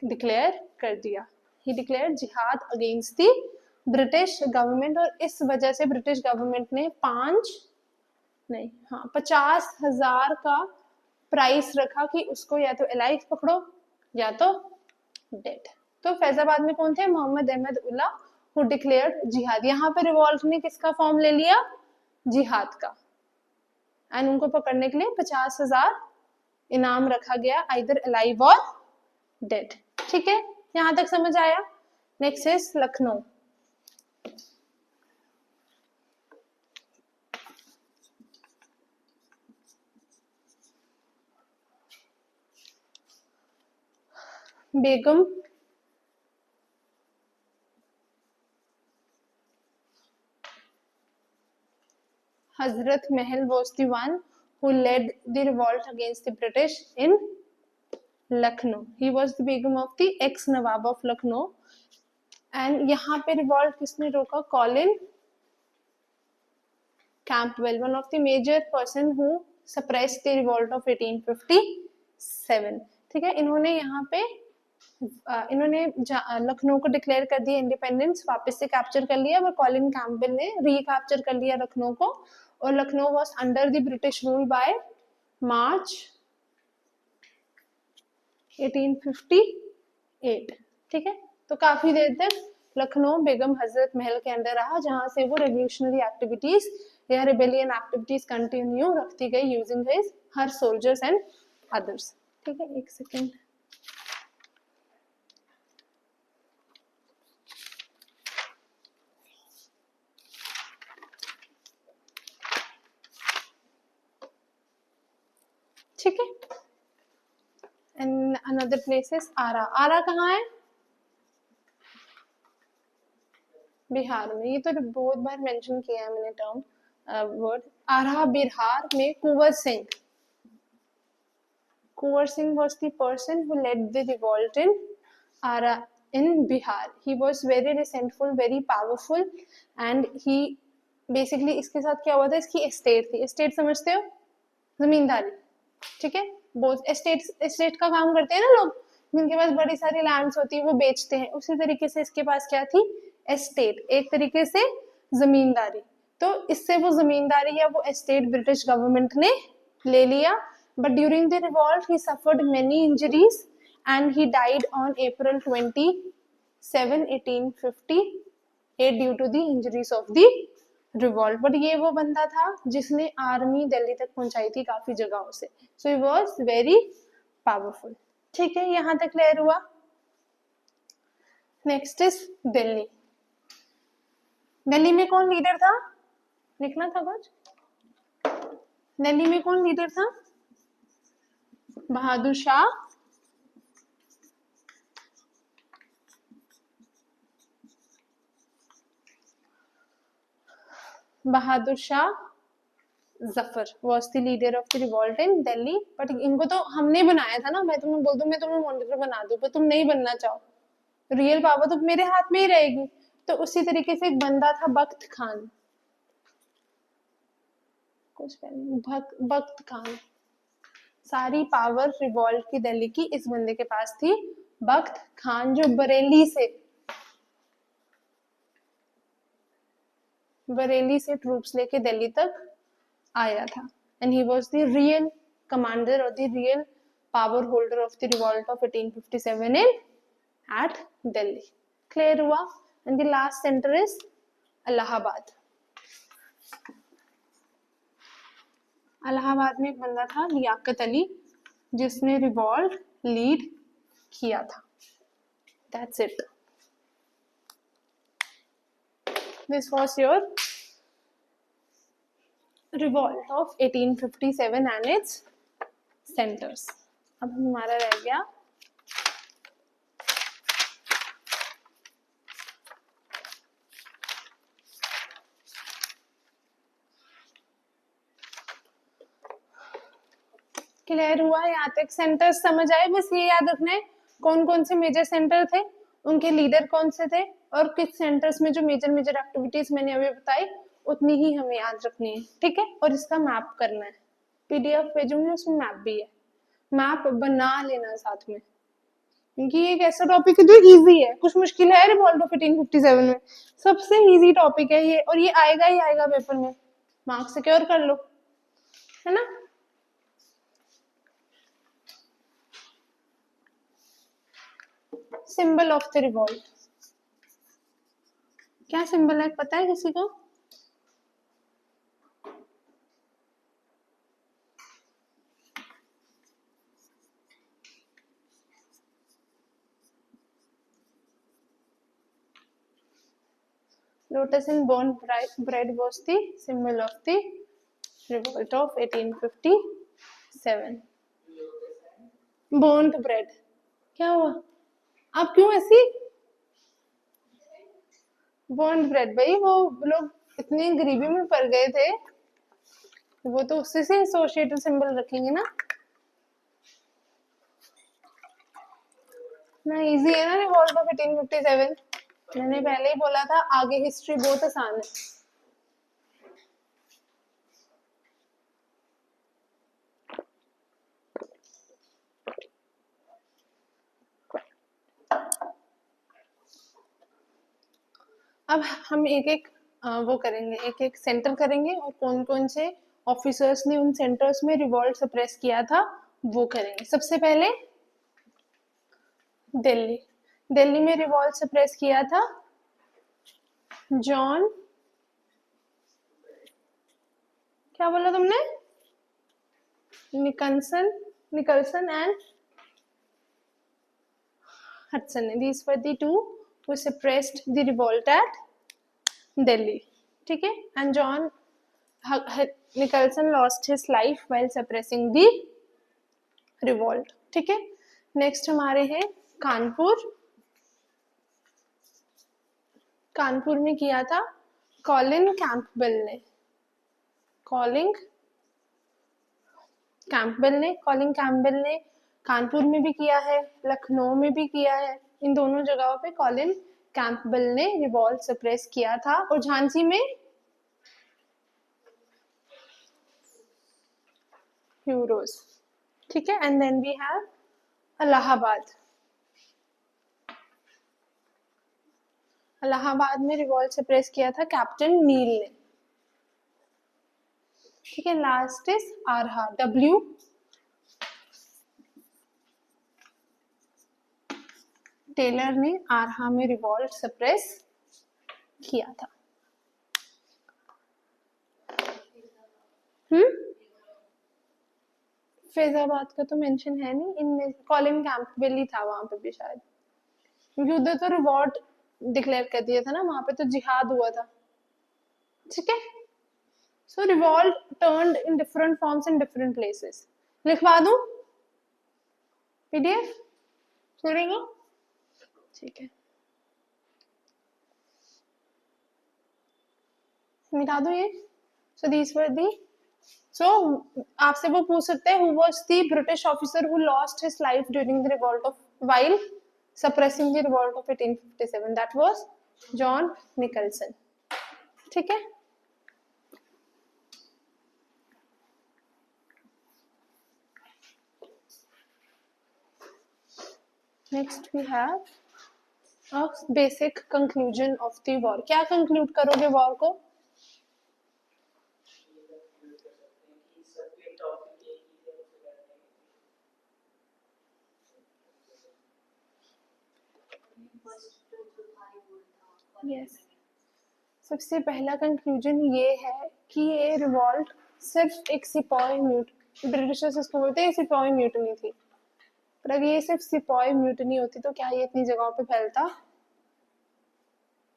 डिक्लेयर कर दिया। ही डिक्लेयर जिहाद अगेंस्ट द ब्रिटिश गवर्नमेंट, और इस वजह से ब्रिटिश गवर्नमेंट ने 50,000 का प्राइस रखा कि उसको या तो अलाइव पकड़ो या तो डेड। तो फैजाबाद में कौन थे? मोहम्मद अहमद उल्ला, हु डिक्लेयर्ड जिहाद। यहाँ पे रिवॉल्ट ने किसका फॉर्म ले लिया? जिहाद का। एंड उनको पकड़ने के लिए 50,000 इनाम रखा गया, आइदर अलाइव और डेड। ठीक है, यहां तक समझ आया। Next is Lucknow. Begum Hazrat Mahal was the one who led the revolt against the British in Lucknow. He was the Begum of the ex-Nawab of Lucknow. And यहाँ पे revolt किसने रोका? Colin Campbell, one of the major person who suppressed the revolt of 1857. ठीक है, इन्होंने यहाँ पे लखनऊ को डिक्लेयर कर दिया इंडिपेंडेंस, वापस से कैप्चर कर लिया, और कॉलिन कैम्पबेल ने रिकैप्चर कर लिया लखनऊ को, और Lucknow was under the British rule by March 1858। ठीक है, तो काफी देर तक लखनऊ बेगम हजरत महल के अंडर रहा, जहां से वो रेवोल्यूशनरी एक्टिविटीज या रिबेलियन एक्टिविटीज कंटिन्यू रखती गई using his her soldiers and others. ठीक है, एक सेकेंड। ठीक है, एंड अनदर प्लेस इज आरा। आरा कहाँ है? बिहार में। ये तो बहुत बार मेंशन किया है मैंने टर्म वर्ड। आरा बिहार में Kunwar Singh. Kunwar Singh was the person who led the revolt in Ara in Bihar. He was very resentful, very powerful, and he basically इसके साथ क्या हुआ था? इसकी एस्टेट थी। एस्टेट समझते हो? जमींदारी। ठीक है, बहुत एस्टेट का काम करते हैं ना लोग, जिनके पास बड़ी सारी लैंड्स होती है वो बेचते हैं, उसी तरीके से इसके पास क्या थी? एस्टेट, एक तरीके से जमींदारी। तो इससे वो जमींदारी या वो एस्टेट ब्रिटिश गवर्नमेंट ने ले लिया, but during the revolt he suffered many injuries and he died on April 27, 1858 due to the injuries of the revolt. But ये वो बंदा था जिसने आर्मी दिल्ली तक पहुंचाई थी काफी जगहों से, सो ही वाज वेरी पावरफुल। ठीक है, यहां तक क्लियर हुआ। Next is Delhi. दिल्ली में कौन लीडर था? लिखना था कुछ। दिल्ली में कौन लीडर था? Bahadur Shah Zafar was the leader of the revolt in Delhi. But इनको तो हमने बनाया था ना, मैं तुम्हें बोल दूं मैं तुम्हें मॉनिटर बना दूं, पर तुम नहीं बनना चाहो, रियल पावर तो मेरे हाथ में ही रहेगी। तो उसी तरीके से एक बंदा था बख्त खान, बख्त खान। सारी पावर रिवॉल्ट की दिल्ली की इस बंदे के पास थी, बख्त खान, जो बरेली से ट्रूप्स लेके दिल्ली तक आया था, and he was the real commander और the real power holder of the revolt of 1857 in at Delhi. Clear हुआ? And the last centre is Allahabad. Allahabad में एक बंदा था लियाकत अली, जिसने रिवॉल्ट लीड किया था। That's it. This was your revolt of 1857 and it's centres. अब हमारा रह गया क्लियर हुआ यहाँ तक? सेंटर्स समझ आए? बस ये याद रखना है कौन कौन से मेजर सेंटर थे, उनके लीडर कौन से थे, और किस सेंटर्स में जो मेजर मेजर एक्टिविटीज मैंने अभी बताई उतनी ही हमें याद रखनी है, ठीक है। और इसका मैप करना है, पीडीएफ भेजूंगी उसमें मैप भी है, मैप बना लेना साथ में, क्योंकि ये एक ऐसा टॉपिक है जो इजी है, कुछ मुश्किल है रिवॉल्ट ऑफ 1857 में, सबसे इजी टॉपिक है ये, और ये आएगा ही आएगा पेपर में, मार्क्स सिक्योर कर लो, है ना। सिंबल ऑफ द रिवॉल्ट, क्या सिंबल है पता है किसी को? Lotus and burnt bread was the symbol of the revolt of 1857. burnt bread, क्या हुआ? आप क्यों ऐसी? burnt bread भाई, वो लोग इतनी गरीबी में पड़ गए थे, वो तो उससे से एसोसिएटेड सिंबल रखेंगे ना। ना इजी है ना रिवॉल्ट ऑफ 1857, मैंने पहले ही बोला था आगे हिस्ट्री बहुत आसान है। अब हम एक एक वो करेंगे, एक एक सेंटर करेंगे, और कौन कौन से ऑफिसर्स ने उन सेंटर्स में रिवॉल्ट सप्रेस किया था वो करेंगे। सबसे पहले दिल्ली, दिल्ली में रिवॉल्ट सप्रेस किया था जॉन, क्या बोला तुमने? निकल्सन एंड हडसन ने, these were the two who suppressed the revolt at Delhi, ठीक है। and John Nicholson lost his life while suppressing the revolt, ठीक है। नेक्स्ट हमारे हैं कानपुर, कानपुर में किया था कॉलिन कैंपबेल ने, कॉलिन कैंपबेल ने कानपुर में भी किया है, लखनऊ में भी किया है, इन दोनों जगहों पे कॉलिन कैंपबेल ने रिवॉल्ट सप्रेस किया था। और झांसी में ह्यूरोज, ठीक है। And then we have Allahabad, Allahabad में रिवॉल्ट सप्रेस किया था कैप्टन नील ने, ठीक है। लास्ट इज आरहा, डब्ल्यू टेलर ने आरहा में रिवॉल्ट सप्रेस किया था। फैजाबाद का तो मेंशन है नहीं इनमें, कॉलिन कैंपबेल ही था वहां पे भी शायद, क्योंकि उधर तो रिवॉल्ट डिक्लेयर कर दिया था ना, वहां पे तो जिहाद हुआ था, ठीक है। So revolt turned in different forms in different places. लिखवा दूं पीडीएफ सुनेंगे, ठीक है, मिटा दो ये। सो दीस वर दी, सो आपसे वो पूछ सकते हैं who was the British officer who lost his life during the revolt of while suppressing the revolt of 1857, that was John Nicholson, ठीक है। Next we have a basic conclusion of the war. क्या conclude करोगे war को? Yes, सबसे पहला conclusion ये है कि ये रिवॉल्ट सिर्फ एक सिपाही ब्रिटिशर्स इसको बोलते हैं सिपाही म्यूटनी थी, पर अगर ये सिर्फ सिपाही म्यूटनी होती तो क्या ये इतनी जगहों पे फैलता?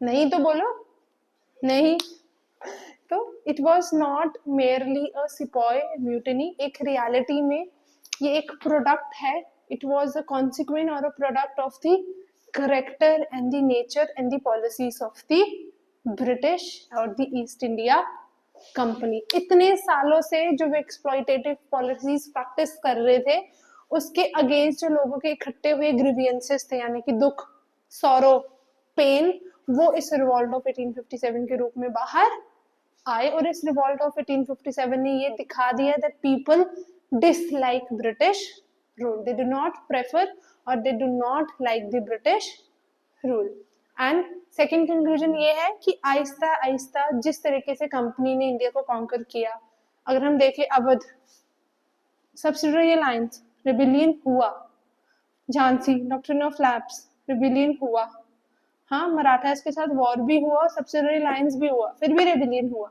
नहीं तो बोलो, नहीं, तो it was not merely a sepoy mutiny, एक रियलिटी में ये एक प्रोडक्ट है, इट वॉज अ कॉन्सिक्वेंट और a product of the character and the nature and the policies of the British और द ईस्ट इंडिया कंपनी। इतने सालों से जो वो एक्सप्लॉयटेटिव पॉलिसीज प्रैक्टिस कर रहे थे, उसके अगेंस्ट जो लोगों के इकट्ठे हुए ग्रीवियंसेस थे, यानी कि दुख, सौरो, पेन, वो इस रिवॉल्ट ऑफ 1857 के रूप में बाहर आए। और इस रिवॉल्ट ऑफ 1857 ने ये दिखा दिया that people dislike British rule, they do not prefer और they do not like the British rule. And second conclusion ये है कि आहिस्ता आहिस्ता जिस तरीके से कंपनी ने इंडिया को कॉन्कर किया, अगर हम देखें अवध, सब्सिडरी लाइन्स, रिबिलियन हुआ, Jhansi, doctrine of lapse, rebellion हुआ, हाँ मराठास के साथ वॉर भी हुआ, सब्सिडरी लाइन्स भी हुआ, फिर भी रेबिलियन हुआ।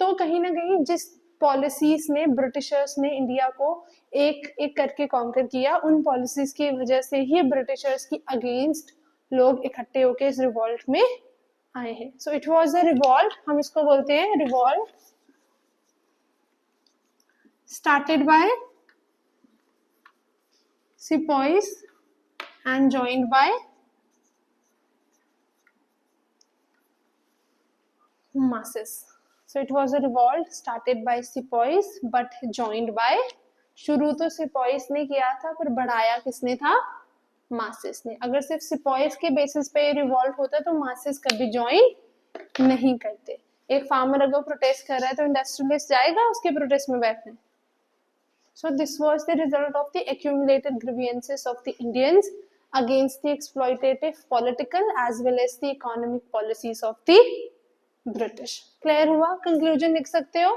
तो कहीं ना कहीं जिस पॉलिसीज ने ब्रिटिशर्स ने इंडिया को एक एक करके कॉन्कर किया, उन पॉलिसीज की वजह से ही ब्रिटिशर्स की अगेंस्ट लोग इकट्ठे होकर इस रिवॉल्ट में आए हैं। So it was a revolt, हम इसको बोलते हैं revolt started by sepoys and joined by masses. So it was a revolt started by sepoys but joined by, शुरू तो सिपॉइस ने किया था पर बढ़ाया किसने था, मासेस ने। अगर सिर्फ सिपॉइस के बेसिस पे रिवॉल्ट होता तो मासेस कभी ज्वाइन नहीं करते। एक फार्मर अगर प्रोटेस्ट कर रहा है तो इंडस्ट्रियलिस्ट जाएगा उसके प्रोटेस्ट में बैठने। So this was the result of the accumulated grievances of the Indians against the exploitative political as well as the economic policies of the British. Clear हुआ? कंक्लूजन लिख सकते हो।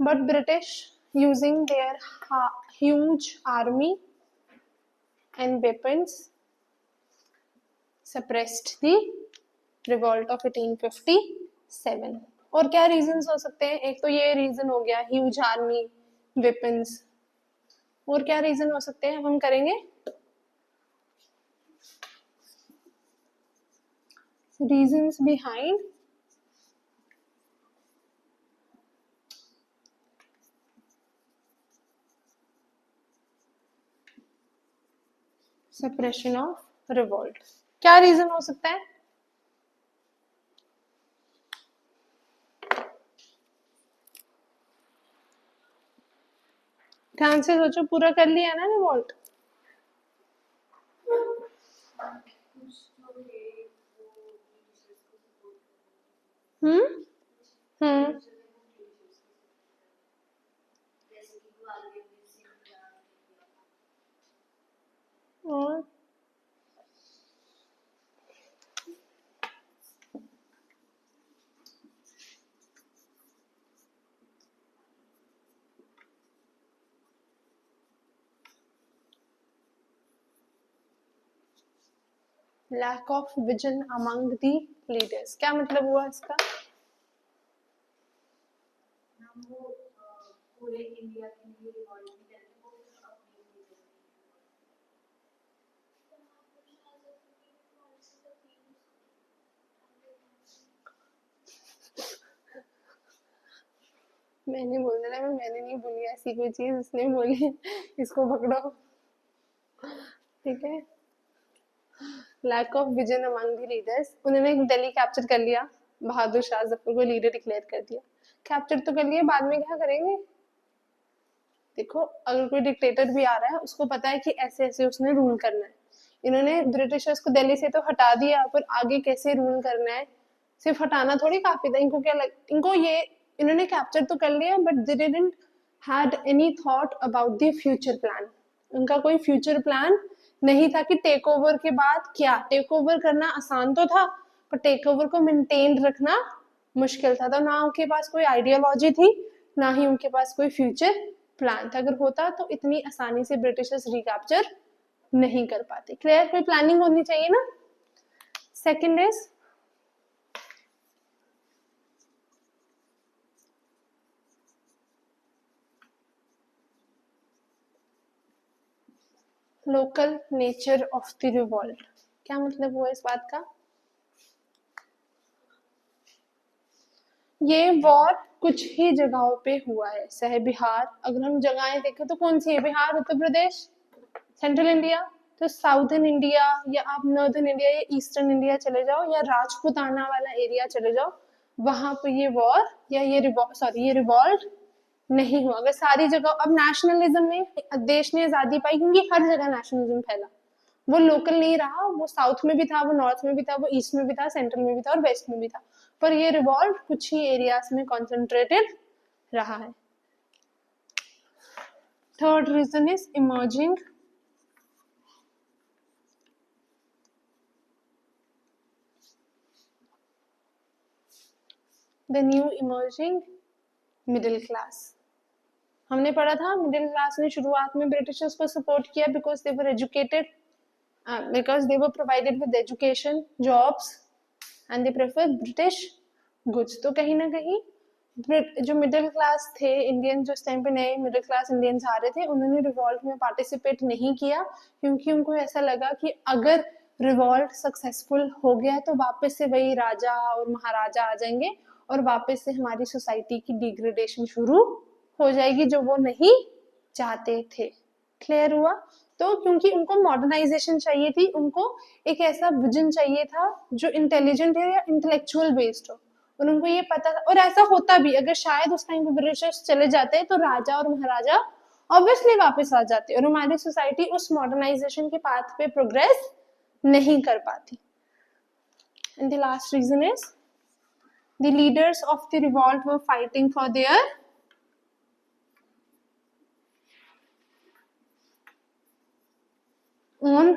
But British using their huge army and weapons suppressed the revolt of 1857। और क्या reasons हो सकते हैं? एक तो ये रीजन हो गया ह्यूज आर्मी, वेपन्स, और क्या रीजन हो सकते हैं हम करेंगे? Reasons behind suppression of revolt. क्या रीजन हो सकता है? ध्यान से सोचो, पूरा कर लिया ना रिवॉल्ट? हम्म और lack of vision among the leaders. क्या मतलब हुआ इसका? मैंने बोल देना, मैंने नहीं बोली ऐसी कोई चीज, इसने बोली, इसको पकड़ो, ठीक है। Lack of vision among the leaders, उन्होंने दिल्ली कैप्चर कर लिया, बहादुर शाह जफर को लीडर डिक्लेयर कर दिया। कैप्चर तो कर लिया, बाद में क्या करेंगे? देखो अगर कोई डिक्टेटर भी आ रहा है उसको पता है कि ऐसे ऐसे उसने रूल करना है। इन्होंने ब्रिटिशर्स को दिल्ली से तो हटा दिया, पर आगे कैसे रूल करना है, सिर्फ हटाना थोड़ी काफी था। इनको क्या इनको ये इन्होंने कैप्चर तो कर लिया but they didn't had any thought about the future plan. उनका कोई फ्यूचर प्लान नहीं था कि टेक ओवर के बाद क्या। टेक ओवर करना आसान तो था पर टेक ओवर को मेंटेन रखना मुश्किल था। तो ना उनके पास कोई आइडियोलॉजी थी, ना ही उनके पास कोई फ्यूचर प्लान था। अगर होता तो इतनी आसानी से ब्रिटिशर्स रिकैप्चर नहीं कर पाते। क्लियर? कोई प्लानिंग होनी चाहिए ना। Second is local nature of the revolt, क्या मतलब हुआ इस बात का? ये वॉर कुछ ही जगहों पे हुआ है, चाहे बिहार, अगर हम जगहें देखें तो कौन सी है, बिहार, उत्तर प्रदेश, सेंट्रल इंडिया, तो साउथर्न इंडिया या आप नॉर्दर्न इंडिया या ईस्टर्न इंडिया चले जाओ या राजपूताना वाला एरिया चले जाओ, वहां पे ये वॉर या ये रिवॉल्ट नहीं हुआ। अगर सारी जगह, अब नेशनलिज्म में देश ने आजादी पाई क्योंकि हर जगह नेशनलिज्म फैला, वो लोकल नहीं रहा, वो साउथ में भी था, वो नॉर्थ में भी था, वो ईस्ट में भी था, सेंट्रल में भी था और वेस्ट में भी था, पर ये रिवॉल्ट कुछ ही एरियाज में कॉन्सेंट्रेटेड रहा है। Third reason is emerging the new emerging middle class. हमने पढ़ा था मिडिल क्लास ने शुरुआत में ब्रिटिशर्स को सपोर्ट किया because they were educated, because they were provided with education, jobs and they preferred British goods। तो कहीं ना कहीं जो मिडिल क्लास थे इंडियन, जो इस टाइम पे नए मिडिल क्लास इंडियंस आ रहे थे, उन्होंने रिवॉल्ट में पार्टिसिपेट नहीं किया क्योंकि उनको ऐसा लगा कि अगर रिवॉल्ट सक्सेसफुल हो गया तो वापस से वही राजा और महाराजा आ जाएंगे और वापस से हमारी सोसाइटी की डिग्रेडेशन शुरू हो जाएगी, जो वो नहीं चाहते थे। क्लियर हुआ? तो क्योंकि उनको मॉडर्नाइजेशन चाहिए थी, उनको एक ऐसा विजन चाहिए था जो इंटेलिजेंट है या इंटेलेक्चुअल बेस्ड हो, और उनको ये पता था, और ऐसा होता भी, अगर शायद उस टाइम पे ब्रिटिशर्स चले जाते तो राजा और महाराजा ऑब्वियसली वापस आ जाते और हमारी सोसाइटी उस मॉडर्नाइजेशन के पाथ पे प्रोग्रेस नहीं कर पाती। And the last reason is the leaders of the revolt were fighting for their own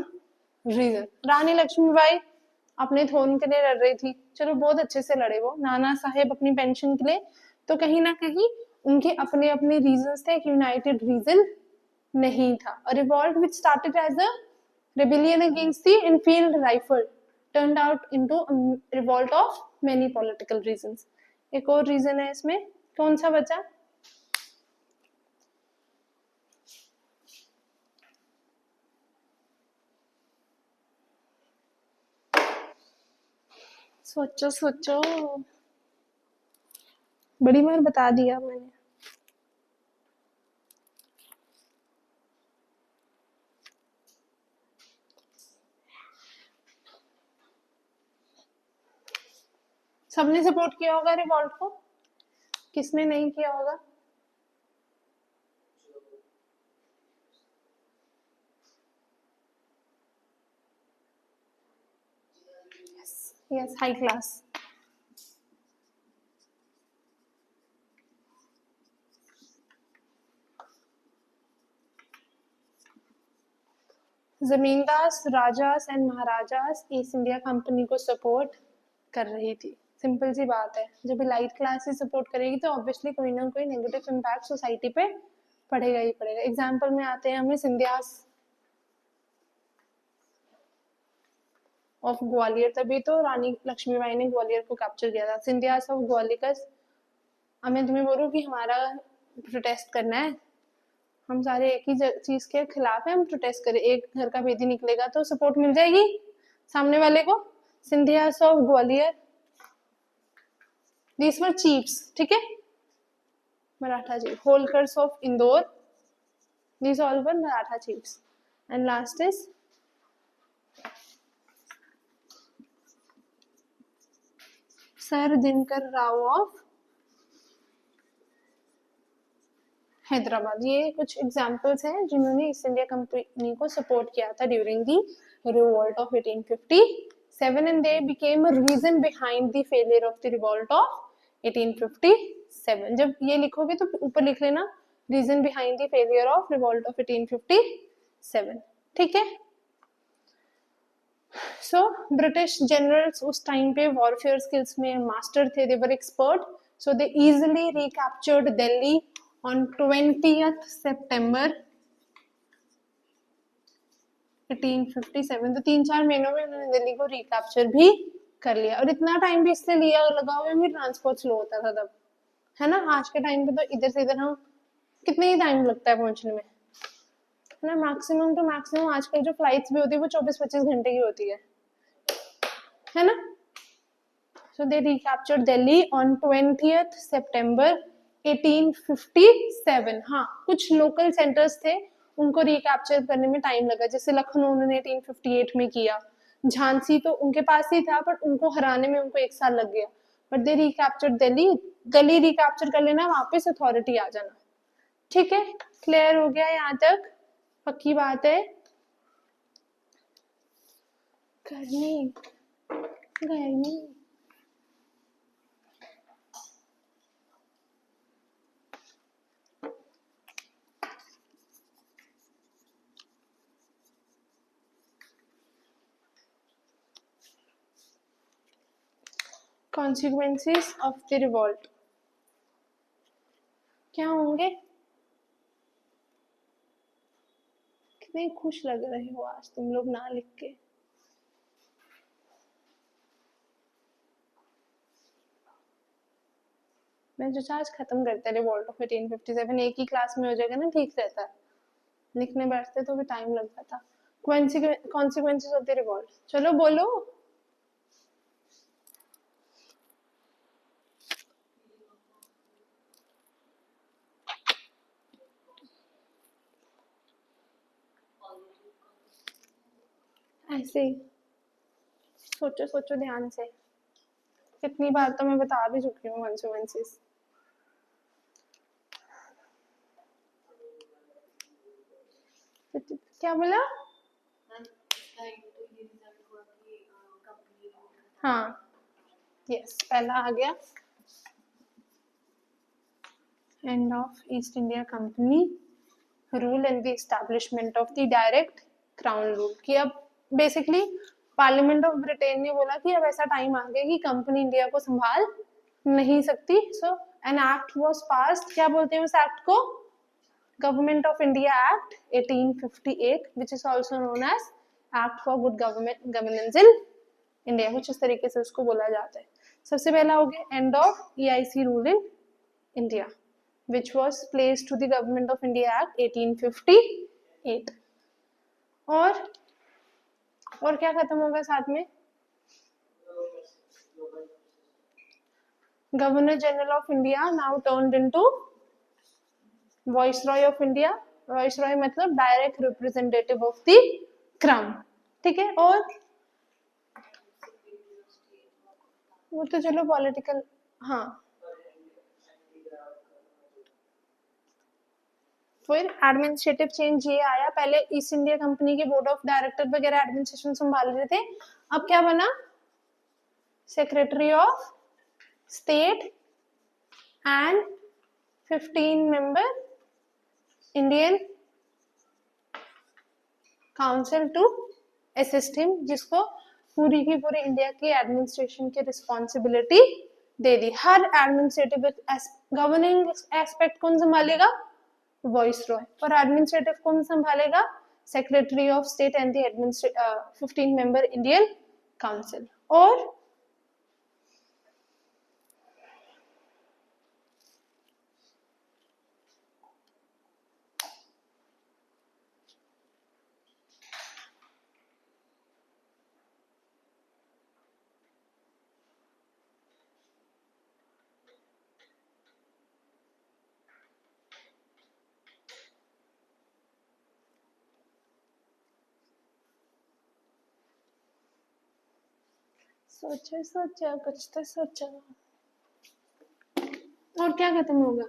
reason. Rani Lakshmibai अपने थ्रोन के लिए लड़ रही थी, चलो बहुत अच्छे से लड़े वो, नाना साहेब अपनी पेंशन के लिए, तो कहीं ना कहीं उनके अपने अपने रीजंस थे, एक यूनाइटेड रीजन नहीं था। A revolt which started as a rebellion against the Enfield rifle turned out into a revolt of many political reasons। एक और रीजन है इसमें, कौन सा बचा? सोचो सोचो, बड़ी बार बता दिया मैंने। सबने सपोर्ट किया होगा रिवॉल्ट को, किसने नहीं किया होगा? Yes, high class. Zamindar, rajas and maharajas East India Company को सपोर्ट कर रही थी। सिंपल सी बात है, जब इलाइट क्लास सपोर्ट करेगी तो ऑब्वियसली कोई ना कोई नेगेटिव इम्पैक्ट सोसाइटी पे पड़ेगा ही पड़ेगा। एग्जाम्पल में आते हैं हमें सिंधियास ऑफ ग्वालियर, तभी तो रानी लक्ष्मीबाई ने ग्वालियर को कैप्चर किया था। सिंधियास ऑफ ग्वालियर, अब मैं तुम्हें बोलूँ कि हमारा प्रोटेस्ट करना है, हम सारे एक ही चीज के खिलाफ है, हम प्रोटेस्ट करें, एक घर का भेदी निकलेगा तो सपोर्ट मिल जाएगी सामने वाले को। Scindias of Gwalior, these were chiefs, ठीक है, Maratha chief। Holkars of Indore, these all were Maratha chiefs। and last is sir Dinkar Rao of Hyderabad. ये कुछ एग्जाम्पल्स हैं जिन्होंने ईस्ट इंडिया कंपनी को सपोर्ट किया था during the revolt of 1857 and they became a reason behind the failure of the revolt of 1857। जब ये लिखोगे तो ऊपर लिख लेना reason behind the failure of revolt of 1857, ठीक है। सो ब्रिटिश जनरल्स उस टाइम पे वॉरफेयर स्किल्स में मास्टर थे, they were expert, so they easily recaptured Delhi on 20th September 1857। तो 3-4 महीनों में उन्होंने दिल्ली को रिकैप्चर भी कर लिया, और इतना टाइम भी इसलिए लिया लगा हुआ है, ट्रांसपोर्ट स्लो होता था तब, है ना। आज के टाइम पे तो इधर से इधर हम कितने ही टाइम लगता है पहुंचने में, ना मैक्सिमम टू मैक्सिमम आजकल जो फ्लाइट्स भी होती है वो 24-25 घंटे की होती है ना. So they recaptured Delhi on 20th September 1857. हाँ, कुछ लोकल सेंटर्स थे उनको रिकैप्चर करने में टाइम लगा, जैसे लखनऊ उन्होंने 1858 में किया, झांसी तो उनके पास ही था बट उनको हराने में उनको 1 साल लग गया. But they recapture Delhi. Delhi recapture कर लेना, वापस अथॉरिटी आ जाना. ठीक है, क्लियर हो गया यहाँ तक? पक्की बात है? गर्मी गर्मी consequences of the revolt क्या होंगे? कितने खुश लग रहे हो आज तुम लोग ना लिख के. मैं जो चार्ज खत्म करते हैं रिवॉल्ट ऑफ 1857 एक ही क्लास में हो जाएगा ना, ठीक रहता है. लिखने बैठते तो भी टाइम लग जाता. कॉन्सिक्वेंसेस ऑफ द रिवॉल्ट, चलो बोलो. ऐसे सोचो सोचो ध्यान से. कितनी बार तो मैं बता भी चुकी हूँ कॉन्सिक्वेंसेस. क्या बोला? हाँ, यस, पहला आ गया end of east India company rule and the establishment of the direct crown rule. कि अब बेसिकली पार्लियामेंट ऑफ ब्रिटेन ने बोला कि अब ऐसा टाइम आ गया कि कंपनी इंडिया को संभाल नहीं सकती. सो एन एक्ट वाज पास्ड. क्या बोलते हैं उस एक्ट को? Government of India act 1858 which is also known as Act for Good Governance in India. कुछ इस तरीके से उसको बोला जाता है. सबसे पहला हो गया end of EIC rule in India which was placed to the Government of India Act 1858. और क्या खत्म होगा साथ में? Governor general of India now turned into viceroy of India. Viceroy मतलब direct representative of the crown. ठीक है, और वो तो चलो पॉलिटिकल. हाँ, फिर एडमिनिस्ट्रेटिव चेंज ये आया. पहले ईस्ट इंडिया कंपनी के बोर्ड ऑफ डायरेक्टर वगैरह एडमिनिस्ट्रेशन संभाल रहे थे. अब क्या बना? Secretary of state and 15 member Indian council to assist him, जिसको पूरी की पूरी इंडिया की एडमिनिस्ट्रेशन की रिस्पॉन्सिबिलिटी दे दी. हर एडमिनिस्ट्रेटिव गवर्निंग एस्पेक्ट कौन संभालेगा? वाइसरॉय. और एडमिनिस्ट्रेटिव कौन संभालेगा? Secretary of state and the 15 member Indian council. और सोचा सोचा कुछ तो सोचा. और क्या खत्म होगा?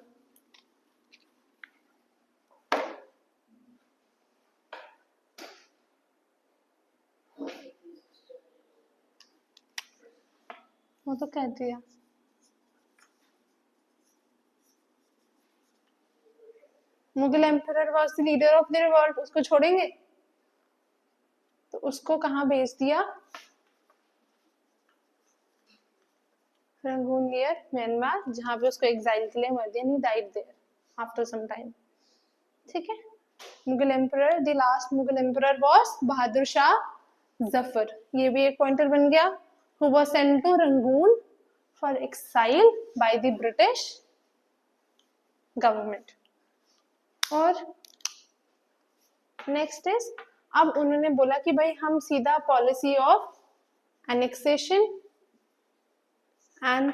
वो तो कह दिया. Mughal emperor was the leader of the revolt. उसको छोड़ेंगे? तो उसको कहाँ भेज दिया? रंगून नियर म्यांमार, जहाँ पे उसको एग्जाइल के लिए मर दिया. नहीं, died there after some time. ठीक है. Mughal emperor, the last Mughal emperor was Bahadur Shah Zafar. ये भी एक पॉइंटर बन गया. Who was sent to Rangoon for exile by the British government. और नेक्स्ट इज, अब उन्होंने बोला कि भाई हम सीधा policy of annexation and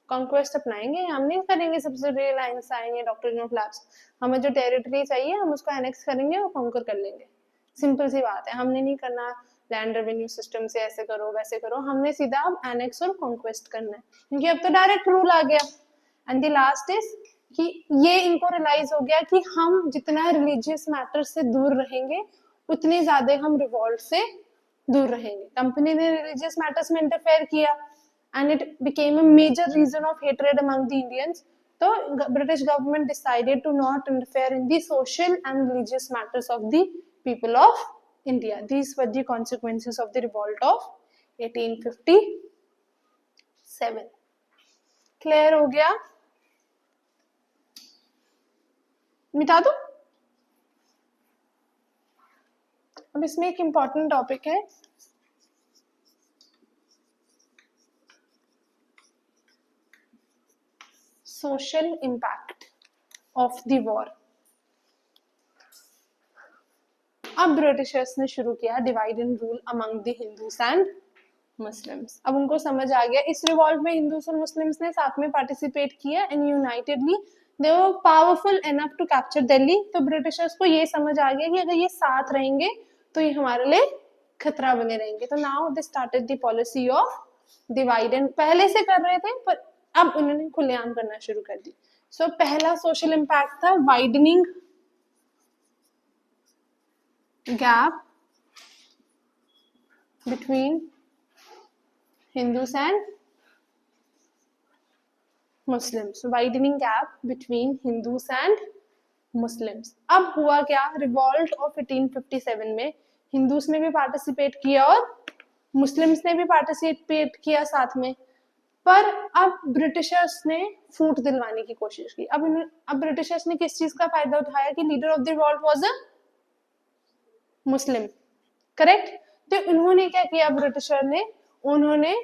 conquest अपनाएंगे, हम नहीं करेंगे सब्सिडियरी लाइन साइन या डॉक्ट्रिन ऑफ लैप्स, हमें जो टेरिटरी चाहिए हम उसको एनेक्स करेंगे और कॉन्कर कर लेंगे। सिंपल सी बात है, हमने नहीं करना लैंड रेवेन्यू सिस्टम से ऐसे करो वैसे करो, हमने सीधा अब एनेक्स और कॉन्क्वेस्ट करना है, क्योंकि अब तो डायरेक्ट रूल आ गया। एंड द लास्ट इज कि ये इनको रियलाइज हो गया कि हम जितना रिलीजियस मैटर से दूर रहेंगे उतने ज्यादा हम रिवॉल्ट से दूर रहेंगे। कंपनी ने रिलीजियस मैटर्स में इंटरफेयर किया and it became a major reason of hatred among the Indians. So British government decided to not interfere in the social and religious matters of the people of India. These were the consequences of the revolt of 1857. Clear हो गया? मिटा दो? अब इसमें एक important topic है, social impact of the war. अब Britishers ने शुरू किया divide and rule among the Hindus and Muslims. अब उनको समझ आ गया, इस रिवॉल्ट में हिंदूज और मुस्लिम्स ने साथ में पार्टिसिपेट किया and unitedly they were powerful enough to capture Delhi. तो ब्रिटिशर्स को ये समझ आ गया कि अगर ये साथ रहेंगे तो ये हमारे लिए खतरा बने रहेंगे। तो now they started the policy of divide and, पहले से कर रहे थे पर अब उन्होंने खुलेआम करना शुरू कर दी। सो पहला सोशल इम्पैक्ट था widening gap between Hindus and Muslims, widening gap between Hindus and Muslims. अब हुआ क्या, रिवॉल्ट ऑफ 1857 में हिंदूस ने भी पार्टिसिपेट किया और मुस्लिम्स ने भी पार्टिसिपेट किया साथ में, पर अब ब्रिटिशर्स ने फूट दिलवाने की कोशिश की। अब ब्रिटिशर्स ने किस चीज का फायदा उठाया कि leader of the revolt was a Muslim, correct. तो उन्होंने क्या किया, ब्रिटिशर ने, उन्होंने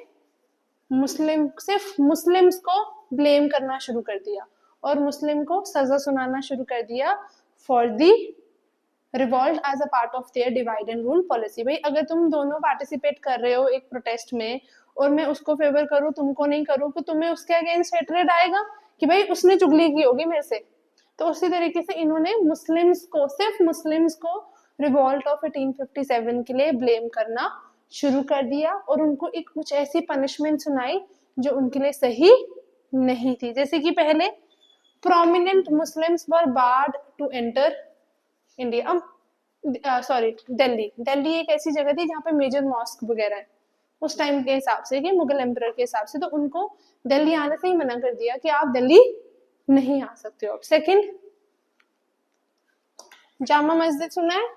सिर्फ मुस्लिम्स को ब्लेम करना शुरू कर दिया और मुस्लिम को सजा सुनाना शुरू कर दिया for the revolt as a part of their divide and rule policy. भाई अगर तुम दोनों पार्टिसिपेट कर रहे हो एक प्रोटेस्ट में और मैं उसको फेवर करूँ तुमको नहीं करूँ, तो तुम्हें उसके अगेंस्ट हेट्रेड आएगा कि भाई उसने चुगली की होगी मेरे से। तो उसी तरीके से इन्होंने मुस्लिम्स को, सिर्फ मुस्लिम्स को रिवॉल्ट ऑफ 1857 के लिए ब्लेम करना शुरू कर दिया और उनको एक कुछ ऐसी पनिशमेंट सुनाई जो उनके लिए सही नहीं थी। जैसे कि पहले prominent Muslims were barred to enter India, Delhi एक ऐसी जगह थी जहाँ पे मेजर मॉस्क वगैरह है उस टाइम के हिसाब से, कि मुगल एम्परर के हिसाब से, तो उनको दिल्ली आने से ही मना कर दिया कि आप दिल्ली नहीं आ सकते हो। सेकंड, जामा मस्जिद सुना है,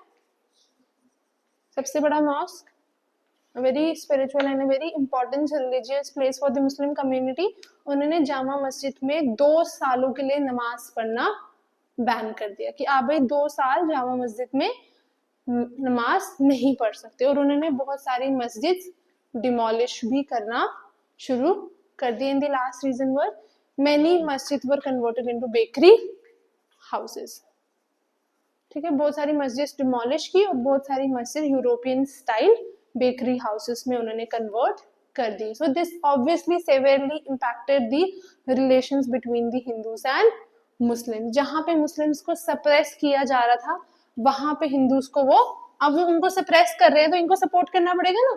सबसे बड़ा mosque, very spiritual and very important religious place for the Muslim community. उन्होंने जामा मस्जिद में 2 सालों के लिए नमाज पढ़ना बैन कर दिया कि आप भाई 2 साल जामा मस्जिद में नमाज नहीं पढ़ सकते, और उन्होंने बहुत सारी मस्जिद डिमोलिश भी करना शुरू कर दी। In the last reason were many मस्जिद were converted into bakery houses. ठीक है, बहुत सारी मस्जिद डिमोलिश की और बहुत सारी मस्जिद यूरोपियन स्टाइल बेकरी हाउसेस में उन्होंने कन्वर्ट कर दी। So this obviously severely impacted the relations between the Hindus and Muslim. जहाँ पे मुस्लिम्स को सप्रेस किया जा रहा था वहां पे हिंदूज को अब वो उनको सप्रेस कर रहे हैं तो इनको सपोर्ट करना पड़ेगा ना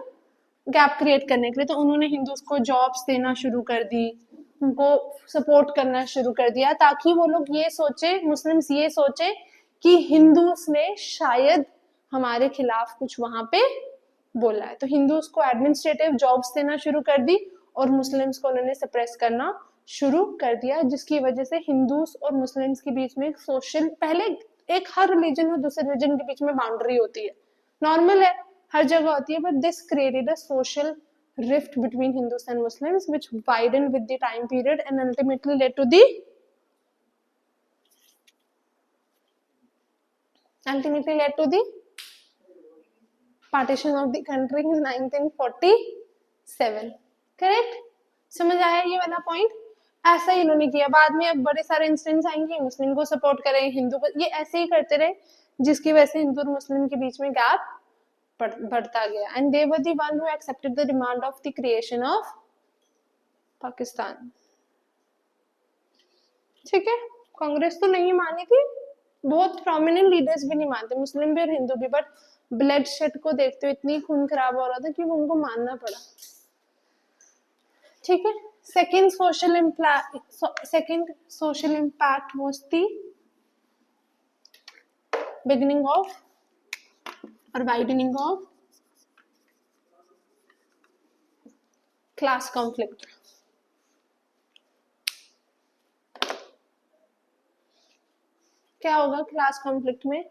गैप क्रिएट करने के लिए। तो उन्होंने हिंदूज को जॉब्स देना शुरू कर दी, उनको सपोर्ट करना शुरू कर दिया, ताकि वो लोग ये सोचे, मुस्लिम्स ये सोचे कि हिंदूस ने शायद हमारे खिलाफ कुछ वहां पे बोला है। तो हिंदूस को एडमिनिस्ट्रेटिव जॉब्स देना शुरू कर दी और मुस्लिम्स को उन्होंने सप्रेस करना शुरू कर दिया, जिसकी वजह से हिंदूस और मुस्लिम्स के बीच में सोशल, पहले एक हर रिलीजन और दूसरे रिलीजन के बीच में बाउंड्री होती है, नॉर्मल है, हर जगह होती है, but this created a social rift between Hindus and Muslims which widened with the time period and ultimately led to the partition of the country in 1947। Correct, समझ आया ये वाला पॉइंट? ऐसा ही इन्होंने किया। बाद में अब बड़े सारे इंसिडेंट्स आएंगे, मुस्लिम को सपोर्ट करें, हिंदू को, ये ऐसे ही करते रहे जिसकी वजह से हिंदू और मुस्लिम के बीच में गैप बढ़ता गया। And they were the one who accepted the demand of the creation of Pakistan. ठीक है, कांग्रेस तो नहीं मानी थी, बहुत प्रोमिनेंट लीडर्स भी नहीं मानते, मुस्लिम भी और हिंदू भी, बट ब्लड शेड को देखते हुए इतनी खून खराब हो रहा था कि वो उनको मानना पड़ा। ठीक है, second social impact was the beginning of or widening of class conflict। क्या होगा क्लास कॉन्फ्लिक्ट में?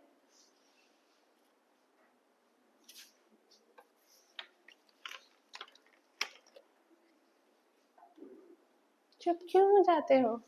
चुप क्यों हो जाते हो?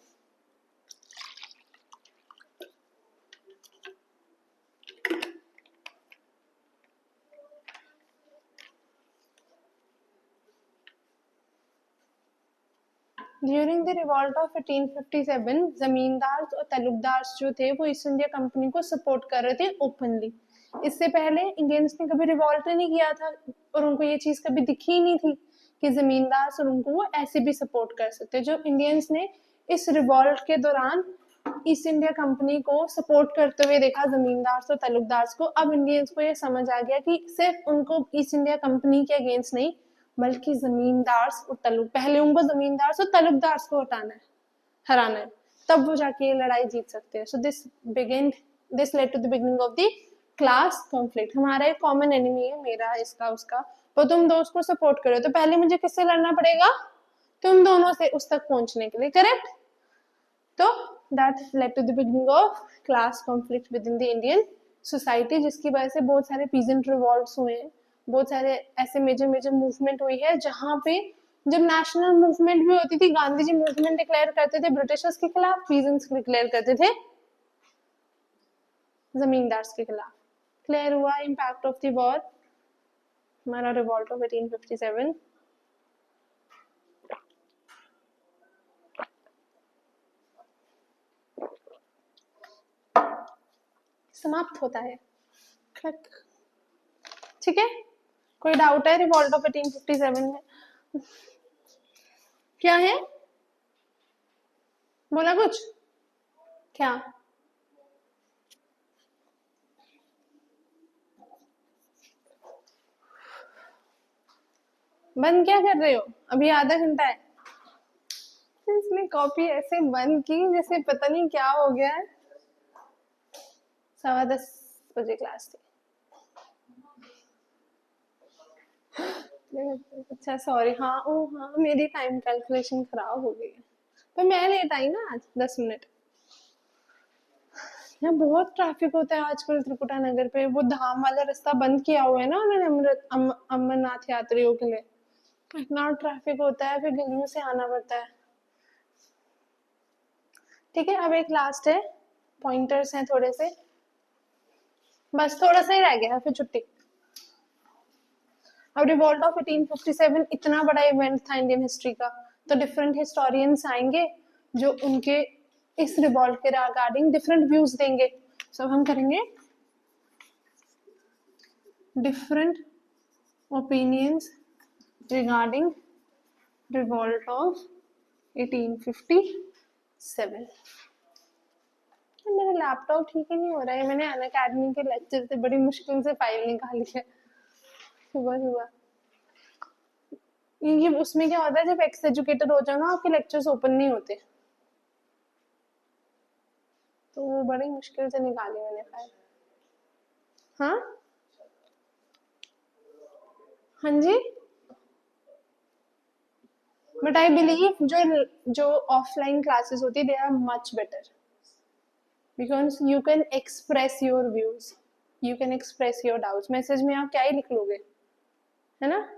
ड्यूरिंग द रिवॉल्ट ऑफ 1857 जमींदार और तलुकदार जो थे वो ईस्ट इंडिया कंपनी को सपोर्ट कर रहे थे ओपनली। इससे पहले इंडियंस ने कभी रिवॉल्ट नहीं किया था और उनको ये चीज कभी दिखी ही नहीं थी कि जमींदार और उनको वो ऐसे भी सपोर्ट कर सकते। जो इंडियंस ने इस रिवॉल्ट के दौरान ईस्ट इंडिया कंपनी को सपोर्ट करते हुए देखा जमींदार और तलुकदार को, अब इंडियंस को ये समझ आ गया कि सिर्फ उनको ईस्ट इंडिया कंपनी के अगेंस्ट नहीं बल्कि जमींदार और तलुक, पहले उनको जमींदार और तलुकदार को हराना है, तब वो जाके ये लड़ाई जीत सकते हैं। So this led to the beginning of the class conflict. हमारा एक कॉमन एनिमी है, मेरा इसका उसका, वो तुम दोस्त को सपोर्ट करो तो पहले मुझे किससे लड़ना पड़ेगा? तुम दोनों से उस तक पहुंचने के लिए, करेक्ट? तो that led to the beginning of class conflict within the Indian society, जिसकी वजह से बहुत सारे पीजेंट रिवॉल्ट्स हुए हैं, बहुत सारे ऐसे मेजर मूवमेंट हुई है जहां पे जब नेशनल मूवमेंट भी होती थी, गांधी जी मूवमेंट डिक्लेयर करते थे ब्रिटिशर्स के खिलाफ, पीजेंट्स डिक्लेयर करते थे जमींदार्स के खिलाफ। क्लियर हुआ इम्पैक्ट ऑफ द वॉर, हमारा रिवॉल्ट ऑफ 1857। समाप्त होता है। ठीक है, कोई डाउट है रिवॉल्ट ऑफ 1857 में? क्या है? बोला कुछ? क्या? बंद क्या कर रहे हो? अभी आधा घंटा है। इसने कॉपी ऐसे बंद की जैसे पता नहीं क्या हो गया है। 10:15 बजे क्लास थी। अच्छा सॉरी, हाँ ओ हाँ मेरी टाइम कैलकुलेशन खराब हो गई है, तो मैं लेट आई ना आज 10 मिनट। यहाँ बहुत ट्रैफिक होता है आजकल त्रिकुटा नगर पे, वो धाम वाला रास्ता बंद किया हुआ है ना उन्होंने अमरनाथ यात्रियों के लिए, इतना ट्रैफिक होता है, फिर गलियों से आना पड़ता है। ठीक है, अब एक लास्ट है, पॉइंटर्स हैं थोड़े से, बस थोड़ा सा ही रह गया फिर छुट्टी। अब रिवॉल्ट ऑफ 1857 इतना बड़ा इवेंट था इंडियन हिस्ट्री का, तो डिफरेंट हिस्टोरियंस आएंगे जो उनके इस रिवॉल्ट के रिगार्डिंग डिफरेंट व्यूज देंगे। सब हम करेंगे different opinions regarding revolt of 1857। मेरा लैपटॉप ठीक ही नहीं हो रहा है, मैंने अनअकैडमी के लेक्चर से बड़ी मुश्किल से फाइल निकाली है सुबह सुबह। ये उसमें क्या होता है, जब एक्स एजुकेटर हो जाओ ना आपके लेक्चर्स ओपन नहीं होते, तो वो बड़ी मुश्किल से निकाली मैंने फाइल। हाँ हाँ जी, बट आई बिलीव जो ऑफलाइन क्लासेस होती है they are much better, because you can express your views, you can express your doubts. Message में आप क्या ही लिख लोगे, है ना?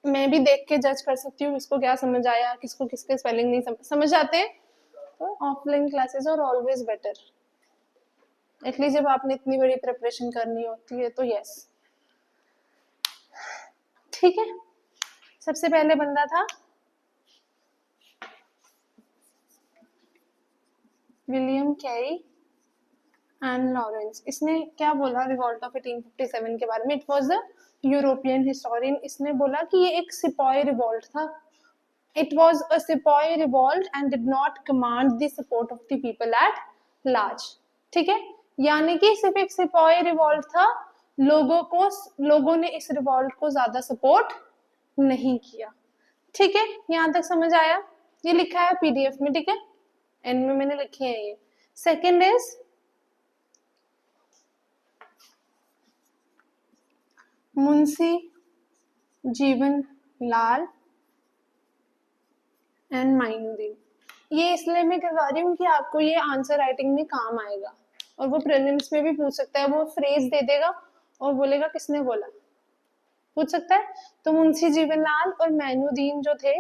मैं भी देख के जज कर सकती हूँ किसको क्या समझ आया, किसको किसके स्पेलिंग नहीं समझ आते, तो offline classes are always better, at least जब आपने इतनी बड़ी प्रिपरेशन करनी होती है तो यस। ठीक है, सबसे पहले बंदा था विलियम कैरी, एन लॉरेंस, इसने क्या बोला रिवॉल्ट ऑफ 1857 के बारे में? It was the European historian. इसने बोला कि ये एक सिपाही रिवॉल्ट था। इट वाज अ सिपाही revolt and did not command the support of the people at large. ठीक है, यानी कि सिर्फ एक सिपाही रिवॉल्ट था, लोगों ने इस रिवॉल्ट को ज्यादा सपोर्ट नहीं किया। ठीक है, यहां तक समझ आया? ये लिखा है पीडीएफ में, ठीक है, एंड में मैंने लिखे हैं ये। सेकंड इज मुंशी जीवन लाल एंड माइनुद्दीन। ये इसलिए मैं करवा रही हूँ कि आपको ये आंसर राइटिंग में काम आएगा, और वो प्रीलिम्स में भी पूछ सकता है। वो फ्रेज दे देगा और बोलेगा किसने बोला, पूछ सकता है। तो मुंशी जीवनलाल और माइनुद्दीन जो थे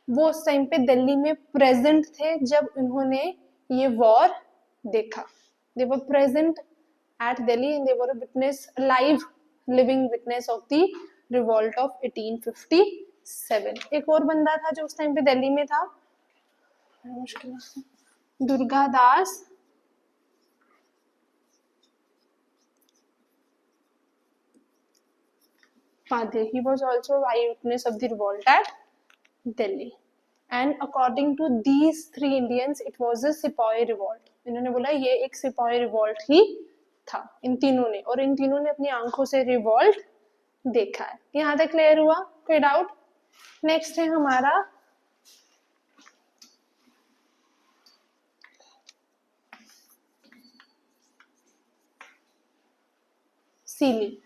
वो उस टाइम पे दिल्ली में प्रेजेंट थे जब उन्होंने ये वॉर देखा। They were present at Delhi and they were a witness, live living witness of the revolt of 1857। एक और बंदा था जो उस टाइम पे दिल्ली में था, मुश्किल Durgadas Padre. He was also eyewitness of the revolt at Delhi. And according to these three Indians, it was a सिपाही revolt. इन्होंने बोला ये एक सिपाही रिवॉल्ट ही था, इन तीनों ने, और इन तीनों ने अपनी आंखों से रिवॉल्ट देखा है। यहाँ तक क्लियर हुआ? कोई डाउट? नेक्स्ट है हमारा Seeley.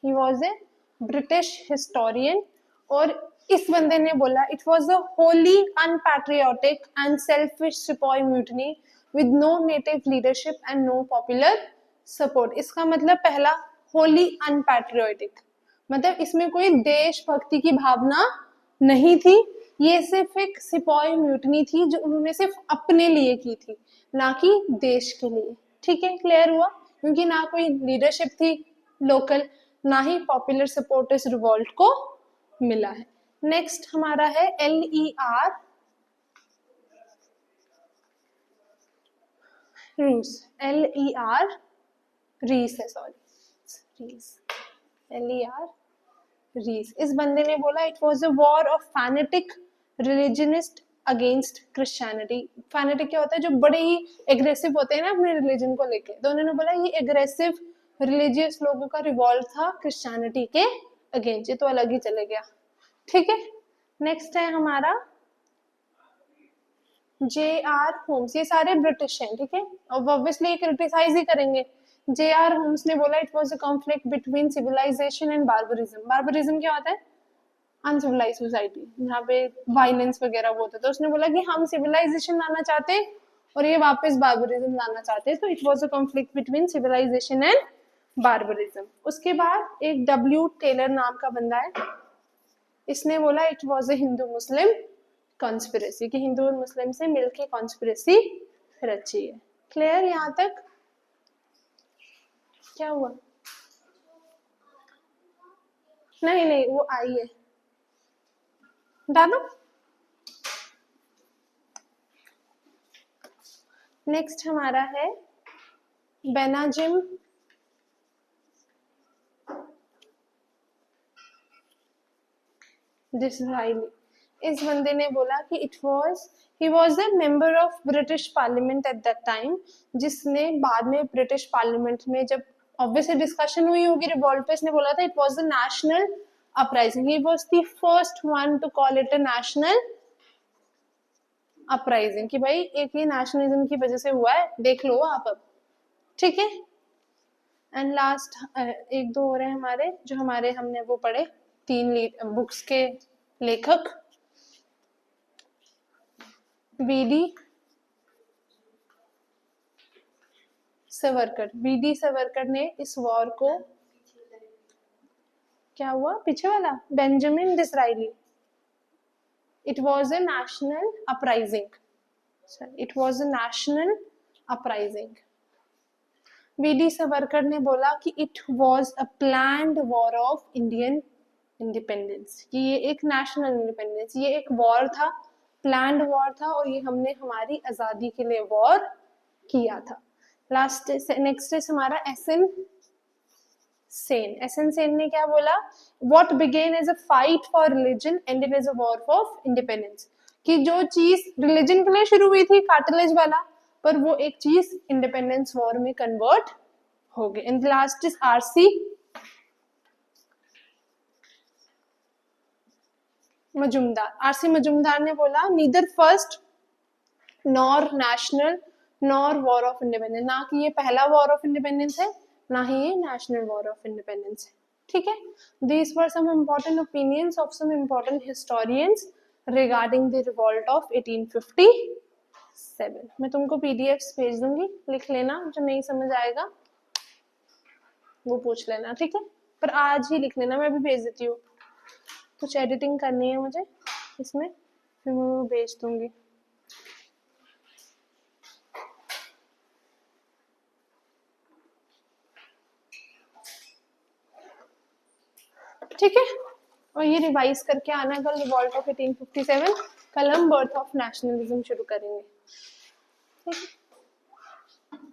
He was a British historian, और इस बंदे ने बोला it was a wholly unpatriotic and selfish सिपाही mutiny with no native leadership and no popular support. इसका मतलब पहला, होली अनपैट्रियोटिक, मतलब इसमें कोई देशभक्ति की भावना नहीं थी। ये सिर्फ एक सिपाही म्यूटनी थी जो उन्होंने सिर्फ अपने लिए की थी, ना कि देश के लिए। ठीक है, क्लियर हुआ? क्योंकि ना कोई लीडरशिप थी लोकल, ना ही पॉपुलर सपोर्ट इस रिवॉल्ट को मिला है। नेक्स्ट हमारा है LER रूस। LER रीस है, सॉरी रीस, LER रीस। इस बंदे ने बोला it was a war of fanatic religionist against Christianity. Fanatic क्या होता है? जो बड़े ही एग्रेसिव होते हैं ना अपने रिलीजन को लेके। तो उन्होंने बोला ये एग्रेसिव रिलीजियस लोगों का रिवॉल्ट था क्रिश्चियनिटी के अगेंस्ट। ये तो अलग ही चले गया। ठीक है, नेक्स्ट है हमारा JR होम्स। ये सारे ब्रिटिश हैं, ठीक है, और ऑब्वियसली ये क्रिटिसाइज ही करेंगे। JR होम्स ने बोला it was a conflict between civilisation and barbarism. Barbarism क्या होता है? अनसिविलाइज सोसाइटी, जहाँ पे वायलेंस वगैरह वो होता है। तो उसने बोला कि हम सिविलाइजेशन लाना चाहते हैं और ये वापस बार्बरिज्म लाना चाहते हैं। तो it was a conflict between civilisation and barbarism. उसके बाद एक W टेलर नाम का बंदा है, इसने बोला it was a Hindu Muslim conspiracy, कि हिंदू और मुस्लिम से मिलके कॉन्स्पिरेसी रची है। क्लियर यहाँ तक? क्या हुआ? नहीं नहीं, वो आई है, डालो। नेक्स्ट हमारा है बेनाजिम डिसराइली। इस बंदे ने बोला कि he was a member of British parliament eight that time, जिसने बाद में ब्रिटिश पार्लियामेंट में जब ऑब्वियसली डिस्कशन हुई होगी रिवॉल्ट पे, इसने बोला था it was a national uprising. He was the first one two call it a national uprising, कि भाई एक ये नेशनलिज्म की वजह से हुआ है, देख लो आप अब। ठीक है, एंड लास्ट एक दो और है हमारे, जो हमारे हमने वो पढ़े 3 बुक्स के लेखक। VD सावरकर। VD सावरकर ने इस वॉर को, क्या हुआ पीछे वाला? Benjamin Disraeli. It was a national uprising, it was a national uprising. VD Savarkar ने बोला कि it was a planned war of Indian independence, कि ये एक नेशनल इंडिपेंडेंस, ये एक वॉर था, प्लान्ड वॉर था, और ये हमने हमारी आजादी के लिए वॉर किया था। लास्ट नेक्स्ट इज हमारा एसन सेन। एसन सेन ने क्या बोला, what began as a fight for religion ended as a war of independence, कि जो चीज रिलीजन के लिए शुरू हुई थी कार्टिलेज वाला, पर वो एक चीज इंडिपेंडेंस वॉर में कन्वर्ट हो गई। And last is R C Majumdar. R C Majumdar ने बोला neither first nor national nor war of independence, ना कि ये पहला वॉर ऑफ इंडिपेंडेंस है, ना ही ये नेशनल वॉर ऑफ इंडिपेंडेंस है। ठीक है, these were some important opinions of some important historians regarding the revolt of 1857। मैं तुमको पीडीएफ्स भेज दूंगी, लिख लेना, जो नहीं समझ आएगा वो पूछ लेना, ठीक है, पर आज ही लिख लेना, मैं भी भेज देती हूँ, कुछ एडिटिंग करनी है मुझे इसमें, फिर मैं वो भेज दूंगी। ठीक है, और ये रिवाइज करके आना कल रिवॉल्ट ऑफ 1857, कल हम बर्थ ऑफ नेशनलिज्म शुरू करेंगे। ठीक है।